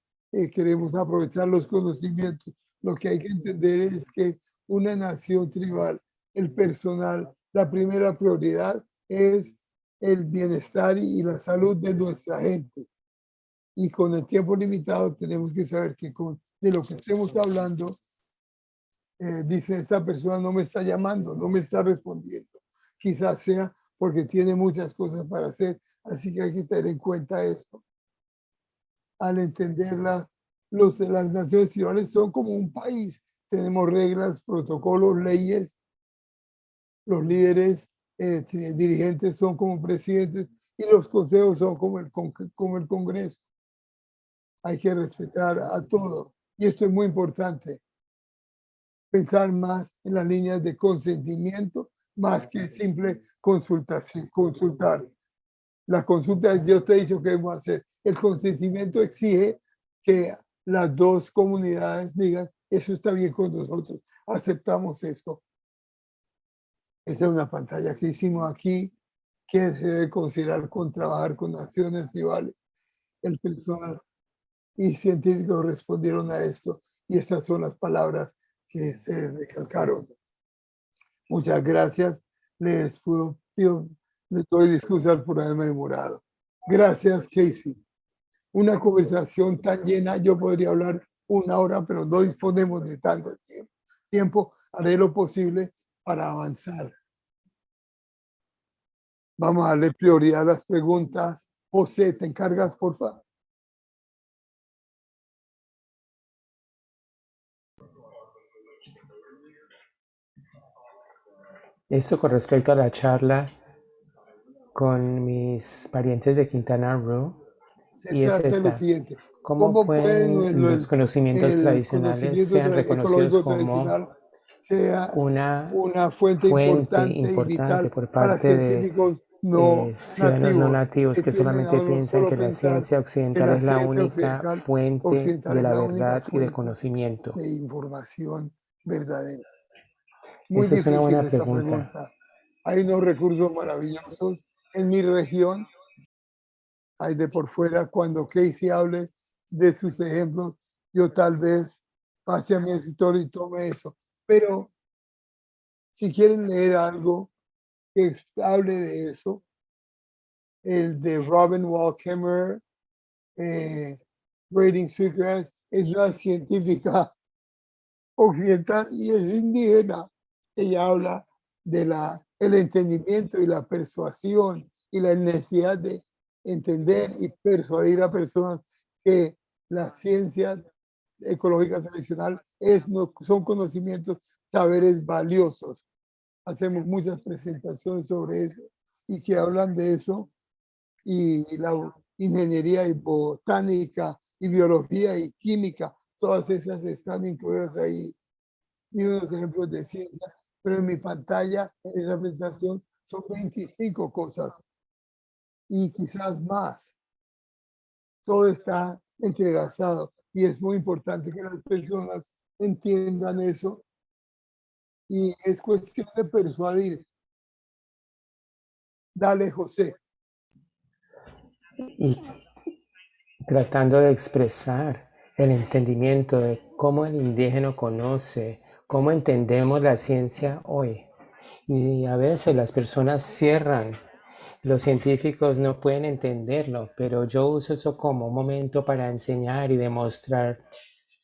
queremos aprovechar los conocimientos. Lo que hay que entender es que una nación tribal, el personal, la primera prioridad es el bienestar y la salud de nuestra gente. Y con el tiempo limitado tenemos que saber que de lo que estemos hablando, dice esta persona no me está llamando, no me está respondiendo. Quizás sea porque tiene muchas cosas para hacer, así que hay que tener en cuenta esto. Al entenderla, las naciones tribales son como un país, tenemos reglas, protocolos, leyes, los líderes dirigentes son como presidentes y los consejos son como el Congreso. Hay que respetar a todo y esto es muy importante. Pensar más en las líneas de consentimiento más que simple consultar. La consulta, yo te he dicho que debemos hacer. El consentimiento exige que las dos comunidades digan, eso está bien con nosotros, aceptamos esto. Esta es una pantalla que hicimos aquí, que se debe considerar con trabajar con naciones tribales. El personal y científicos respondieron a esto y estas son las palabras que se recalcaron. Muchas gracias. Pido, les doy disculpas por haberme demorado. Gracias, Casey. Una conversación tan llena, yo podría hablar una hora, pero no disponemos de tanto tiempo. Haré lo posible para avanzar. Vamos a darle prioridad a las preguntas. José, ¿te encargas, por favor? Esto con respecto a la charla con mis parientes de Quintana Roo, Se y es trata de lo esta: siguiente. ¿cómo ¿Cómo pueden pueden los conocimientos el tradicionales conocimiento sean reconocidos ecológico como tradicional sea una una fuente fuente importante y importante vital por para parte de científicos no ciudadanos no nativos nativos que que tienden solamente a no piensan solo que la pensar ciencia que occidental la es la ciencia única fuente occidental de es la la única verdad y de fuente conocimiento? de información verdadera? Muy Esa es una difícil buena esa pregunta. pregunta. Hay unos recursos maravillosos en mi región. Hay de por fuera, cuando Casey hable de sus ejemplos, yo tal vez pase a mi escritorio y tome eso. Pero si quieren leer algo que hable de eso, el de Robin Wall Kimmerer, Braiding Sweetgrass, es una científica occidental y es indígena. Ella habla de el entendimiento y la persuasión y la necesidad de entender y persuadir a personas que la ciencia ecológica tradicional son conocimientos, saberes valiosos. Hacemos muchas presentaciones sobre eso y que hablan de eso, y la ingeniería y botánica y biología y química, todas esas están incluidas ahí, y unos ejemplos de ciencia, pero en mi pantalla, en esa presentación, son 25 cosas y quizás más. Todo está entrelazado y es muy importante que las personas entiendan eso, y es cuestión de persuadir. Dale, José. Y tratando de expresar el entendimiento de cómo el indígena conoce, cómo entendemos la ciencia hoy. Y a veces las personas cierran, los científicos no pueden entenderlo, pero yo uso eso como un momento para enseñar y demostrar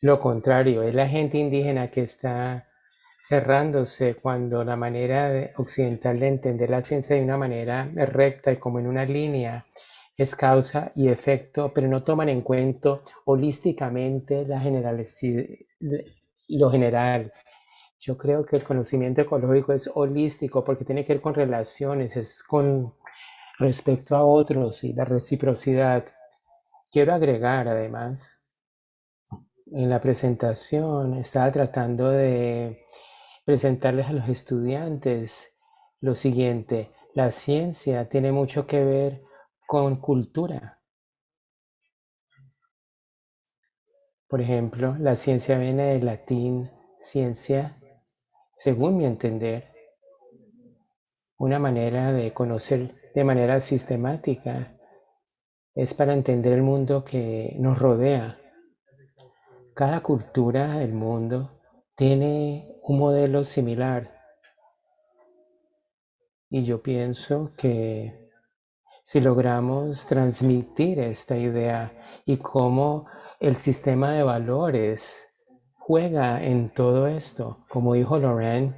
lo contrario. Es la gente indígena que está cerrándose cuando la manera occidental de entender la ciencia de una manera recta y como en una línea es causa y efecto, pero no toman en cuenta holísticamente lo general. Yo creo que el conocimiento ecológico es holístico porque tiene que ver con relaciones, es con respecto a otros y la reciprocidad. Quiero agregar además, en la presentación estaba tratando de presentarles a los estudiantes lo siguiente: la ciencia tiene mucho que ver con cultura. Por ejemplo, la ciencia viene del latín ciencia, según mi entender, una manera de conocer de manera sistemática, es para entender el mundo que nos rodea. Cada cultura del mundo tiene un modelo similar, y yo pienso que si logramos transmitir esta idea y cómo el sistema de valores juega en todo esto, como dijo Lorraine,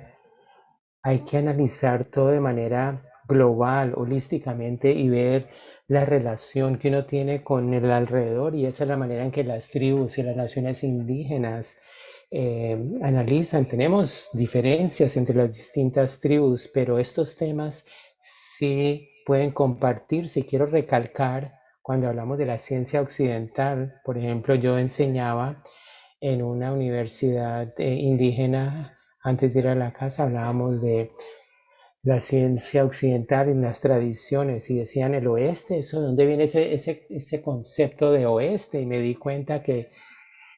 hay que analizar todo de manera global, holísticamente, y ver la relación que uno tiene con el alrededor, y esa es la manera en que las tribus y las naciones indígenas analizan. Tenemos diferencias entre las distintas tribus, pero estos temas sí pueden compartirse. Quiero recalcar, cuando hablamos de la ciencia occidental, por ejemplo, yo enseñaba en una universidad indígena. Antes de ir a la casa hablábamos de la ciencia occidental y las tradiciones, y decían el oeste, ¿eso de dónde viene ese concepto de oeste? Y me di cuenta que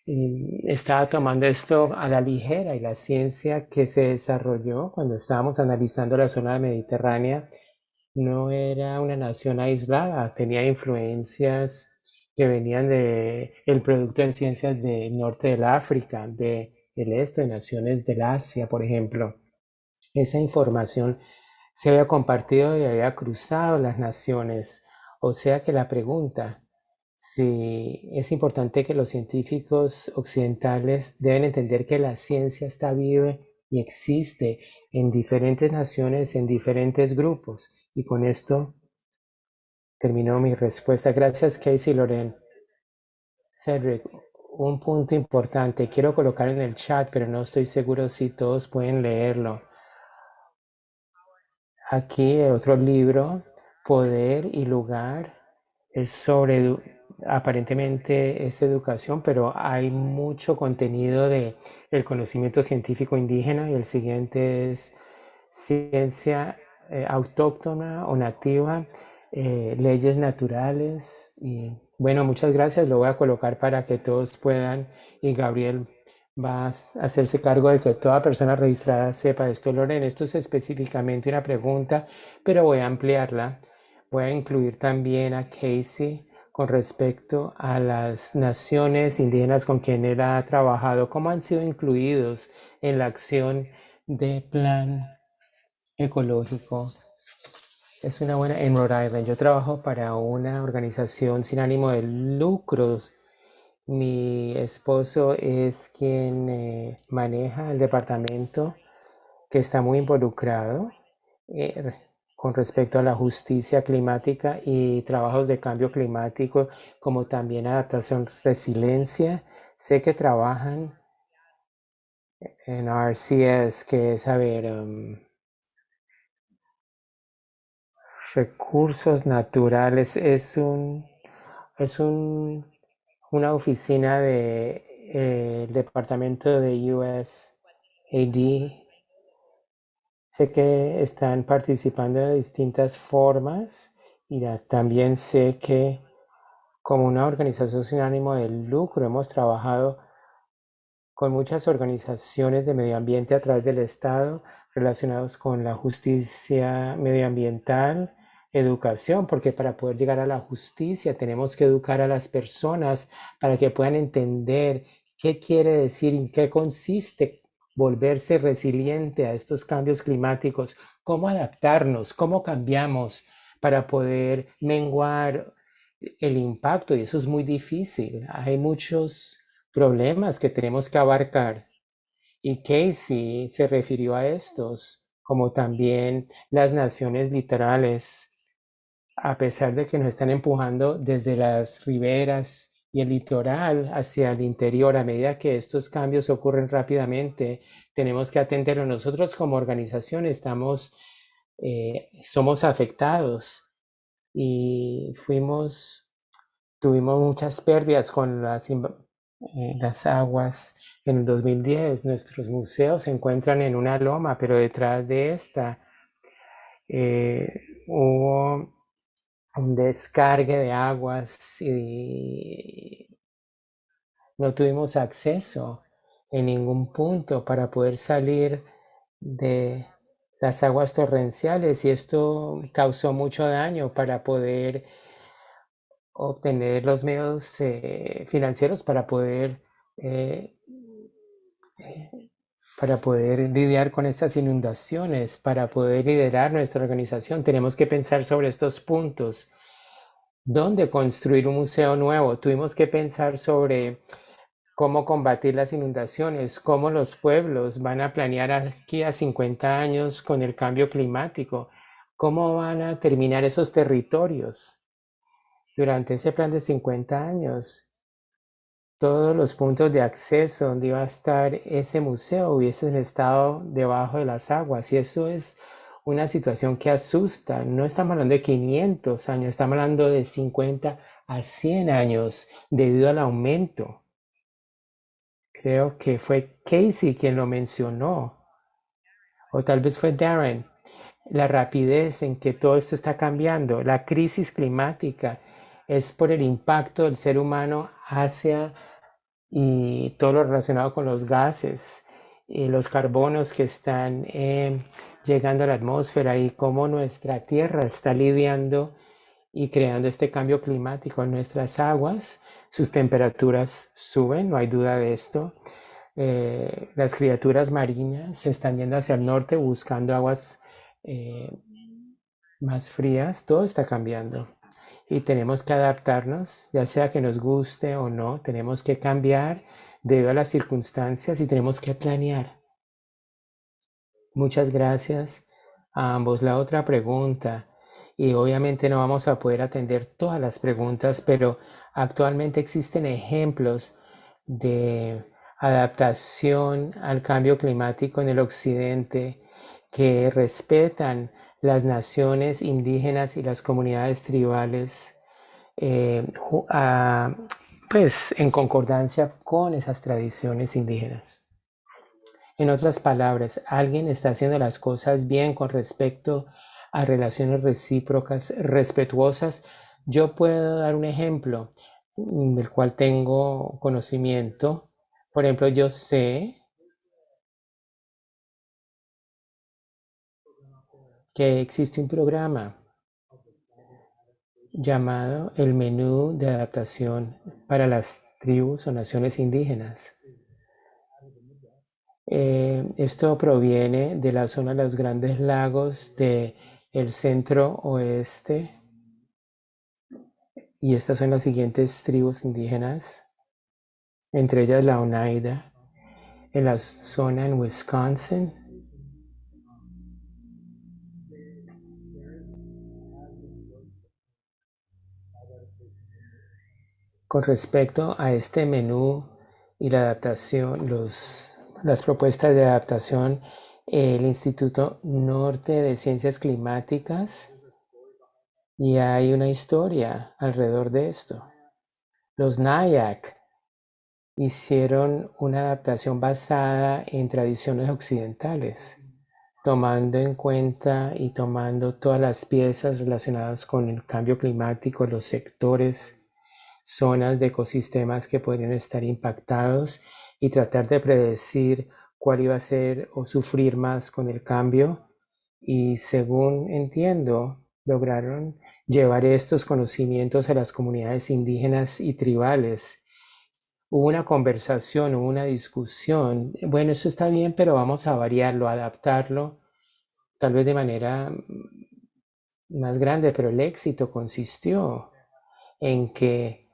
estaba tomando esto a la ligera, y la ciencia que se desarrolló cuando estábamos analizando la zona mediterránea no era una nación aislada, tenía influencias que venían de el producto de ciencias del norte del África, del este, de naciones del Asia, por ejemplo. esa información se había compartido y había cruzado las naciones. O sea que la pregunta, si es importante que los científicos occidentales deben entender que la ciencia está viva y existe en diferentes naciones, en diferentes grupos. Y con esto terminó mi respuesta. Gracias, Casey Loren. Cedric, un punto importante. Quiero colocar en el chat, pero no estoy seguro si todos pueden leerlo. Aquí otro libro, Poder y Lugar, es sobre, aparentemente es educación, pero hay mucho contenido de el conocimiento científico indígena y el siguiente es ciencia autóctona o nativa, leyes naturales y bueno, muchas gracias, lo voy a colocar para que todos puedan y Gabriel va a hacerse cargo de que toda persona registrada sepa esto. Loren, esto es específicamente una pregunta, pero voy a ampliarla. Voy a incluir también a Casey con respecto a las naciones indígenas con quien él ha trabajado, cómo han sido incluidos en la acción de plan ecológico. Es una buena en Rhode Island. Yo trabajo para una organización sin ánimo de lucros. Mi esposo es quien maneja el departamento que está muy involucrado eh, con respecto a la justicia climática y trabajos de cambio climático, como también adaptación, resiliencia. Sé que trabajan en RCS, que es, a ver, recursos naturales. Es una oficina de el departamento de USAID. Sé que están participando de distintas formas y también sé que como una organización sin ánimo de lucro hemos trabajado con muchas organizaciones de medio ambiente a través del Estado relacionados con la justicia medioambiental, educación, porque para poder llegar a la justicia tenemos que educar a las personas para que puedan entender qué quiere decir y en qué consiste volverse resiliente a estos cambios climáticos, cómo adaptarnos, cómo cambiamos para poder menguar el impacto, y eso es muy difícil. Hay muchos problemas que tenemos que abarcar. Y Casey se refirió a estos, como también las naciones literales, a pesar de que nos están empujando desde las riberas y el litoral hacia el interior, a medida que estos cambios ocurren rápidamente, tenemos que atenderlo. Nosotros como organización somos afectados y tuvimos muchas pérdidas con las aguas. En el 2010 nuestros museos se encuentran en una loma, pero detrás de esta hubo un descargue de aguas y no tuvimos acceso en ningún punto para poder salir de las aguas torrenciales y esto causó mucho daño para poder obtener los medios financieros eh, para poder lidiar con estas inundaciones, para poder liderar nuestra organización. Tenemos que pensar sobre estos puntos. ¿Dónde construir un museo nuevo? Tuvimos que pensar sobre cómo combatir las inundaciones, cómo los pueblos van a planear aquí a 50 años con el cambio climático, cómo van a terminar esos territorios durante ese plan de 50 años. Todos los puntos de acceso donde iba a estar ese museo hubiesen estado debajo de las aguas y eso es una situación que asusta. No estamos hablando de 500 años, estamos hablando de 50 a 100 años debido al aumento. Creo que fue Casey quien lo mencionó, o tal vez fue Darren, la rapidez en que todo esto está cambiando. La crisis climática es por el impacto del ser humano hacia y todo lo relacionado con los gases y los carbonos que están llegando a la atmósfera y cómo nuestra Tierra está lidiando y creando este cambio climático en nuestras aguas. Sus temperaturas suben, no hay duda de esto. Las criaturas marinas se están yendo hacia el norte buscando aguas eh, más frías. Todo está cambiando y tenemos que adaptarnos, ya sea que nos guste o no. Tenemos que cambiar debido a las circunstancias y tenemos que planear. Muchas gracias a ambos. La otra pregunta, y obviamente no vamos a poder atender todas las preguntas, pero actualmente existen ejemplos de adaptación al cambio climático en el occidente que respetan las naciones indígenas y las comunidades tribales, pues en concordancia con esas tradiciones indígenas. En otras palabras, alguien está haciendo las cosas bien con respecto a relaciones recíprocas, respetuosas. Yo puedo dar un ejemplo del cual tengo conocimiento. Por ejemplo, yo sé que existe un programa llamado el Menú de Adaptación para las Tribus o Naciones Indígenas. Esto proviene de la zona de los Grandes Lagos del centro oeste, y estas son las siguientes tribus indígenas, entre ellas la Oneida, en la zona en Wisconsin, con respecto a este menú y la adaptación, las propuestas de adaptación. El Instituto Norte de Ciencias Climáticas, y hay una historia alrededor de esto. Los Nyack hicieron una adaptación basada en tradiciones occidentales, tomando en cuenta y tomando todas las piezas relacionadas con el cambio climático, los sectores, zonas de ecosistemas que podrían estar impactados, y tratar de predecir cuál iba a ser o sufrir más con el cambio. Y según entiendo, lograron llevar estos conocimientos a las comunidades indígenas y tribales. Hubo una conversación, hubo una discusión. Bueno, eso está bien, pero vamos a variarlo, adaptarlo, tal vez de manera más grande, pero el éxito consistió en que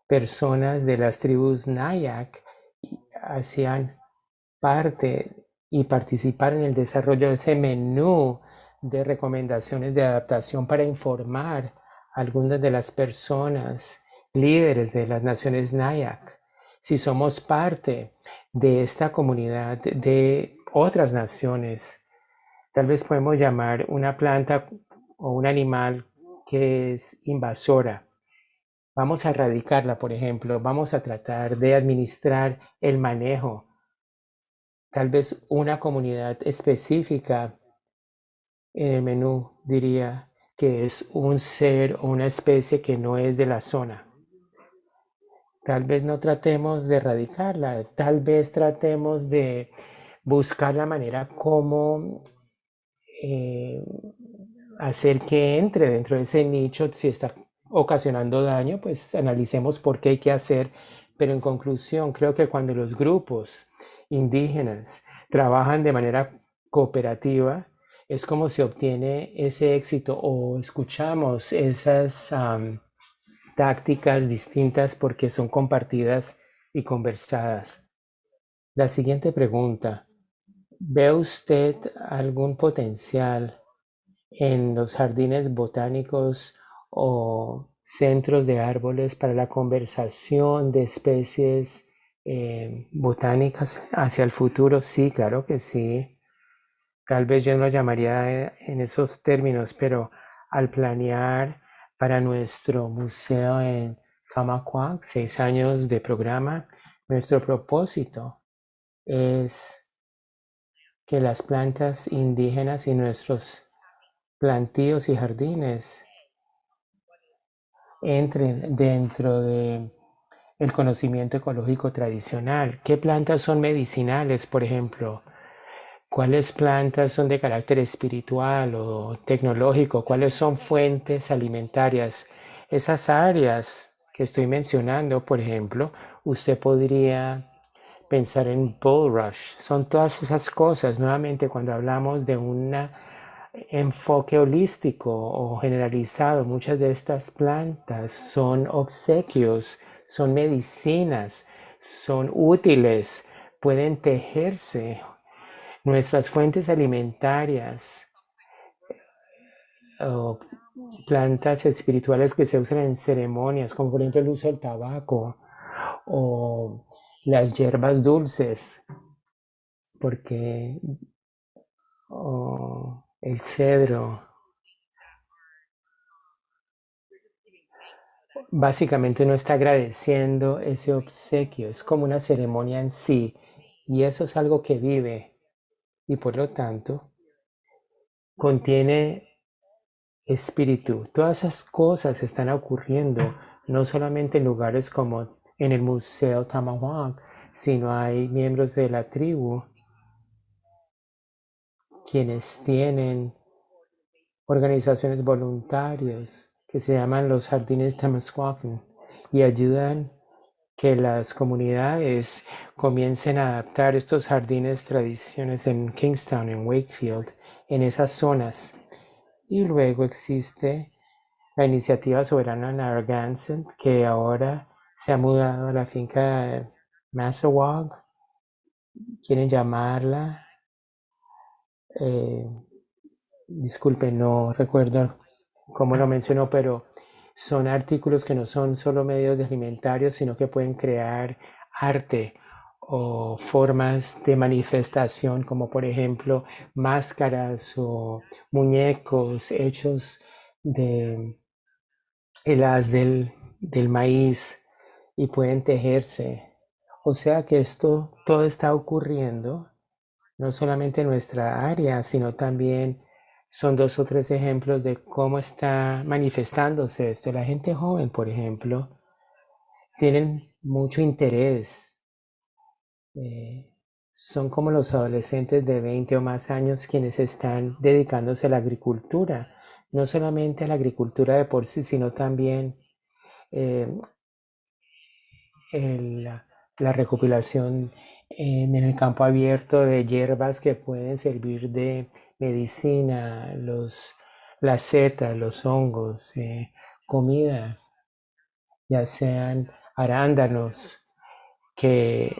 personas de las tribus Nyack hacían parte y participaron en el desarrollo de ese menú de recomendaciones de adaptación para informar a algunas de las personas líderes de las naciones Nyack. Si somos parte de esta comunidad de otras naciones, tal vez podemos llamar una planta o un animal que es invasora. Vamos a erradicarla, por ejemplo. Vamos a tratar de administrar el manejo. Tal vez una comunidad específica en el menú diría que es un ser o una especie que no es de la zona. Tal vez no tratemos de erradicarla, tal vez tratemos de buscar la manera como hacer que entre dentro de ese nicho. Si está ocasionando daño, pues analicemos por qué hay que hacer. Pero en conclusión, creo que cuando los grupos indígenas trabajan de manera cooperativa, es como se obtiene ese éxito, o escuchamos esas tácticas distintas porque son compartidas y conversadas. La siguiente pregunta: ¿ve usted algún potencial en los jardines botánicos o centros de árboles para la conversación de especies botánicas hacia el futuro? Sí, claro que sí. Tal vez yo no lo llamaría en esos términos, pero al planear para nuestro museo en Camacuac, 6 años de programa, nuestro propósito es que las plantas indígenas y nuestros plantíos y jardines entren dentro de el conocimiento ecológico tradicional. ¿Qué plantas son medicinales, por ejemplo? ¿Cuáles plantas son de carácter espiritual o tecnológico? ¿Cuáles son fuentes alimentarias? Esas áreas que estoy mencionando, por ejemplo, usted podría pensar en Bull Rush. Son todas esas cosas, nuevamente, cuando hablamos de un enfoque holístico o generalizado, muchas de estas plantas son obsequios, son medicinas, son útiles, pueden tejerse. Nuestras fuentes alimentarias o plantas espirituales que se usan en ceremonias, como por ejemplo el uso del tabaco o las hierbas dulces, porque el cedro básicamente uno está agradeciendo ese obsequio, es como una ceremonia en sí, y eso es algo que vive y por lo tanto contiene espíritu. Todas esas cosas están ocurriendo no solamente en lugares como en el Museo Tamawag, sino hay miembros de la tribu quienes tienen organizaciones voluntarias que se llaman los Jardines Temeshuacan y ayudan que las comunidades comiencen a adaptar estos jardines tradiciones en Kingstown, en Wakefield, en esas zonas. Y luego existe la iniciativa soberana Narragansett, que ahora se ha mudado a la finca Massachusetts, quieren llamarla, disculpe, no recuerdo cómo lo mencionó, pero son artículos que no son solo medios de alimentarios, sino que pueden crear arte o formas de manifestación, como por ejemplo máscaras o muñecos hechos de el haz del maíz y pueden tejerse. O sea que esto todo está ocurriendo, no solamente en nuestra área, sino también son dos o tres ejemplos de cómo está manifestándose esto. La gente joven, por ejemplo, tienen mucho interés. Son como los adolescentes de 20 o más años quienes están dedicándose a la agricultura, no solamente a la agricultura de por sí, sino también eh, la recopilación en el campo abierto de hierbas que pueden servir de medicina, las setas, los hongos, comida, ya sean arándanos, que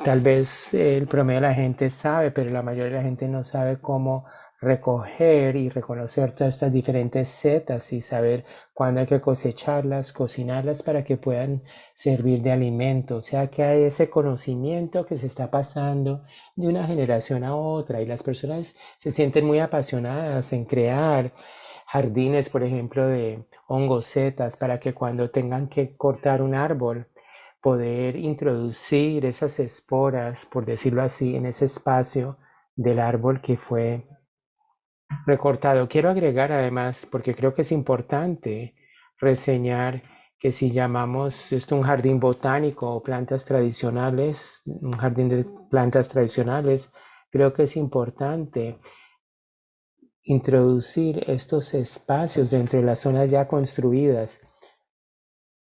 tal vez el promedio de la gente sabe, pero la mayoría de la gente no sabe cómo recoger y reconocer todas estas diferentes setas y saber cuándo hay que cosecharlas, cocinarlas para que puedan servir de alimento. O sea que hay ese conocimiento que se está pasando de una generación a otra y las personas se sienten muy apasionadas en crear jardines, por ejemplo, de hongos, setas, para que cuando tengan que cortar un árbol, poder introducir esas esporas, por decirlo así, en ese espacio del árbol que fue recortado. Quiero agregar además, porque creo que es importante reseñar que si llamamos esto un jardín botánico o plantas tradicionales, un jardín de plantas tradicionales, creo que es importante introducir estos espacios dentro de las zonas ya construidas.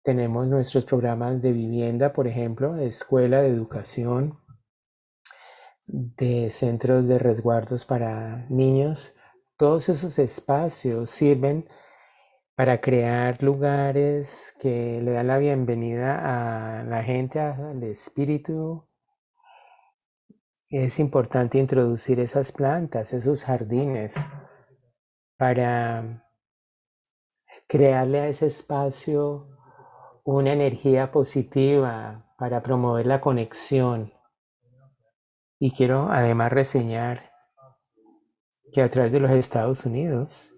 Tenemos nuestros programas de vivienda, por ejemplo, de escuela, de educación, de centros de resguardos para niños. Todos esos espacios sirven para crear lugares que le dan la bienvenida a la gente, al espíritu. Es importante introducir esas plantas, esos jardines, para crearle a ese espacio una energía positiva, para promover la conexión. Y quiero además reseñar que a través de los Estados Unidos,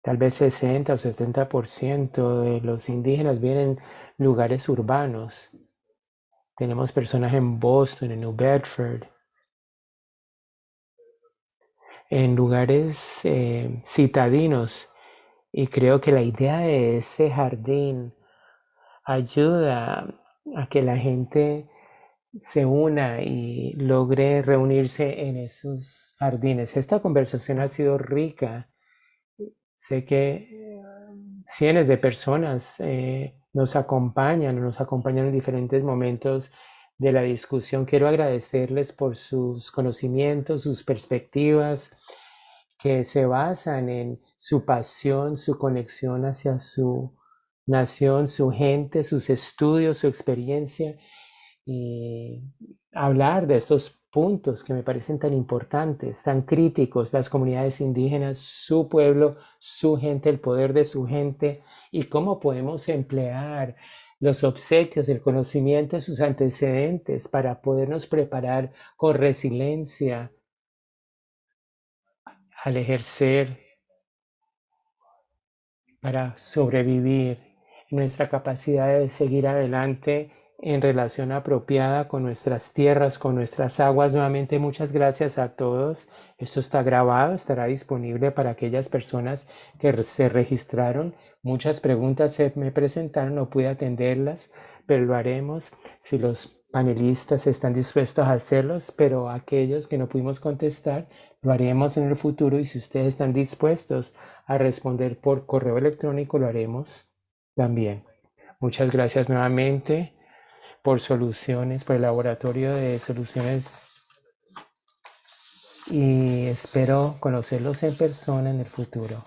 tal vez 60 o 70% de los indígenas viven en lugares urbanos. Tenemos personas en Boston, en New Bedford, en lugares citadinos. Y creo que la idea de ese jardín ayuda a que la gente se una y logre reunirse en esos jardines. Esta conversación ha sido rica. Sé que cientos de personas nos acompañan en diferentes momentos de la discusión. Quiero agradecerles por sus conocimientos, sus perspectivas, que se basan en su pasión, su conexión hacia su nación, su gente, sus estudios, su experiencia, y hablar de estos puntos que me parecen tan importantes, tan críticos, las comunidades indígenas, su pueblo, su gente, el poder de su gente, y cómo podemos emplear los obsequios, el conocimiento de sus antecedentes para podernos preparar con resiliencia al ejercer, para sobrevivir, nuestra capacidad de seguir adelante en relación apropiada con nuestras tierras, con nuestras aguas. Nuevamente, muchas gracias a todos. Esto está grabado, estará disponible para aquellas personas que se registraron. Muchas preguntas se me presentaron, no pude atenderlas, pero lo haremos si los panelistas están dispuestos a hacerlos, pero aquellos que no pudimos contestar, lo haremos en el futuro, y si ustedes están dispuestos a responder por correo electrónico, lo haremos también. Muchas gracias nuevamente por Soluciones, por el Laboratorio de Soluciones, y espero conocerlos en persona en el futuro.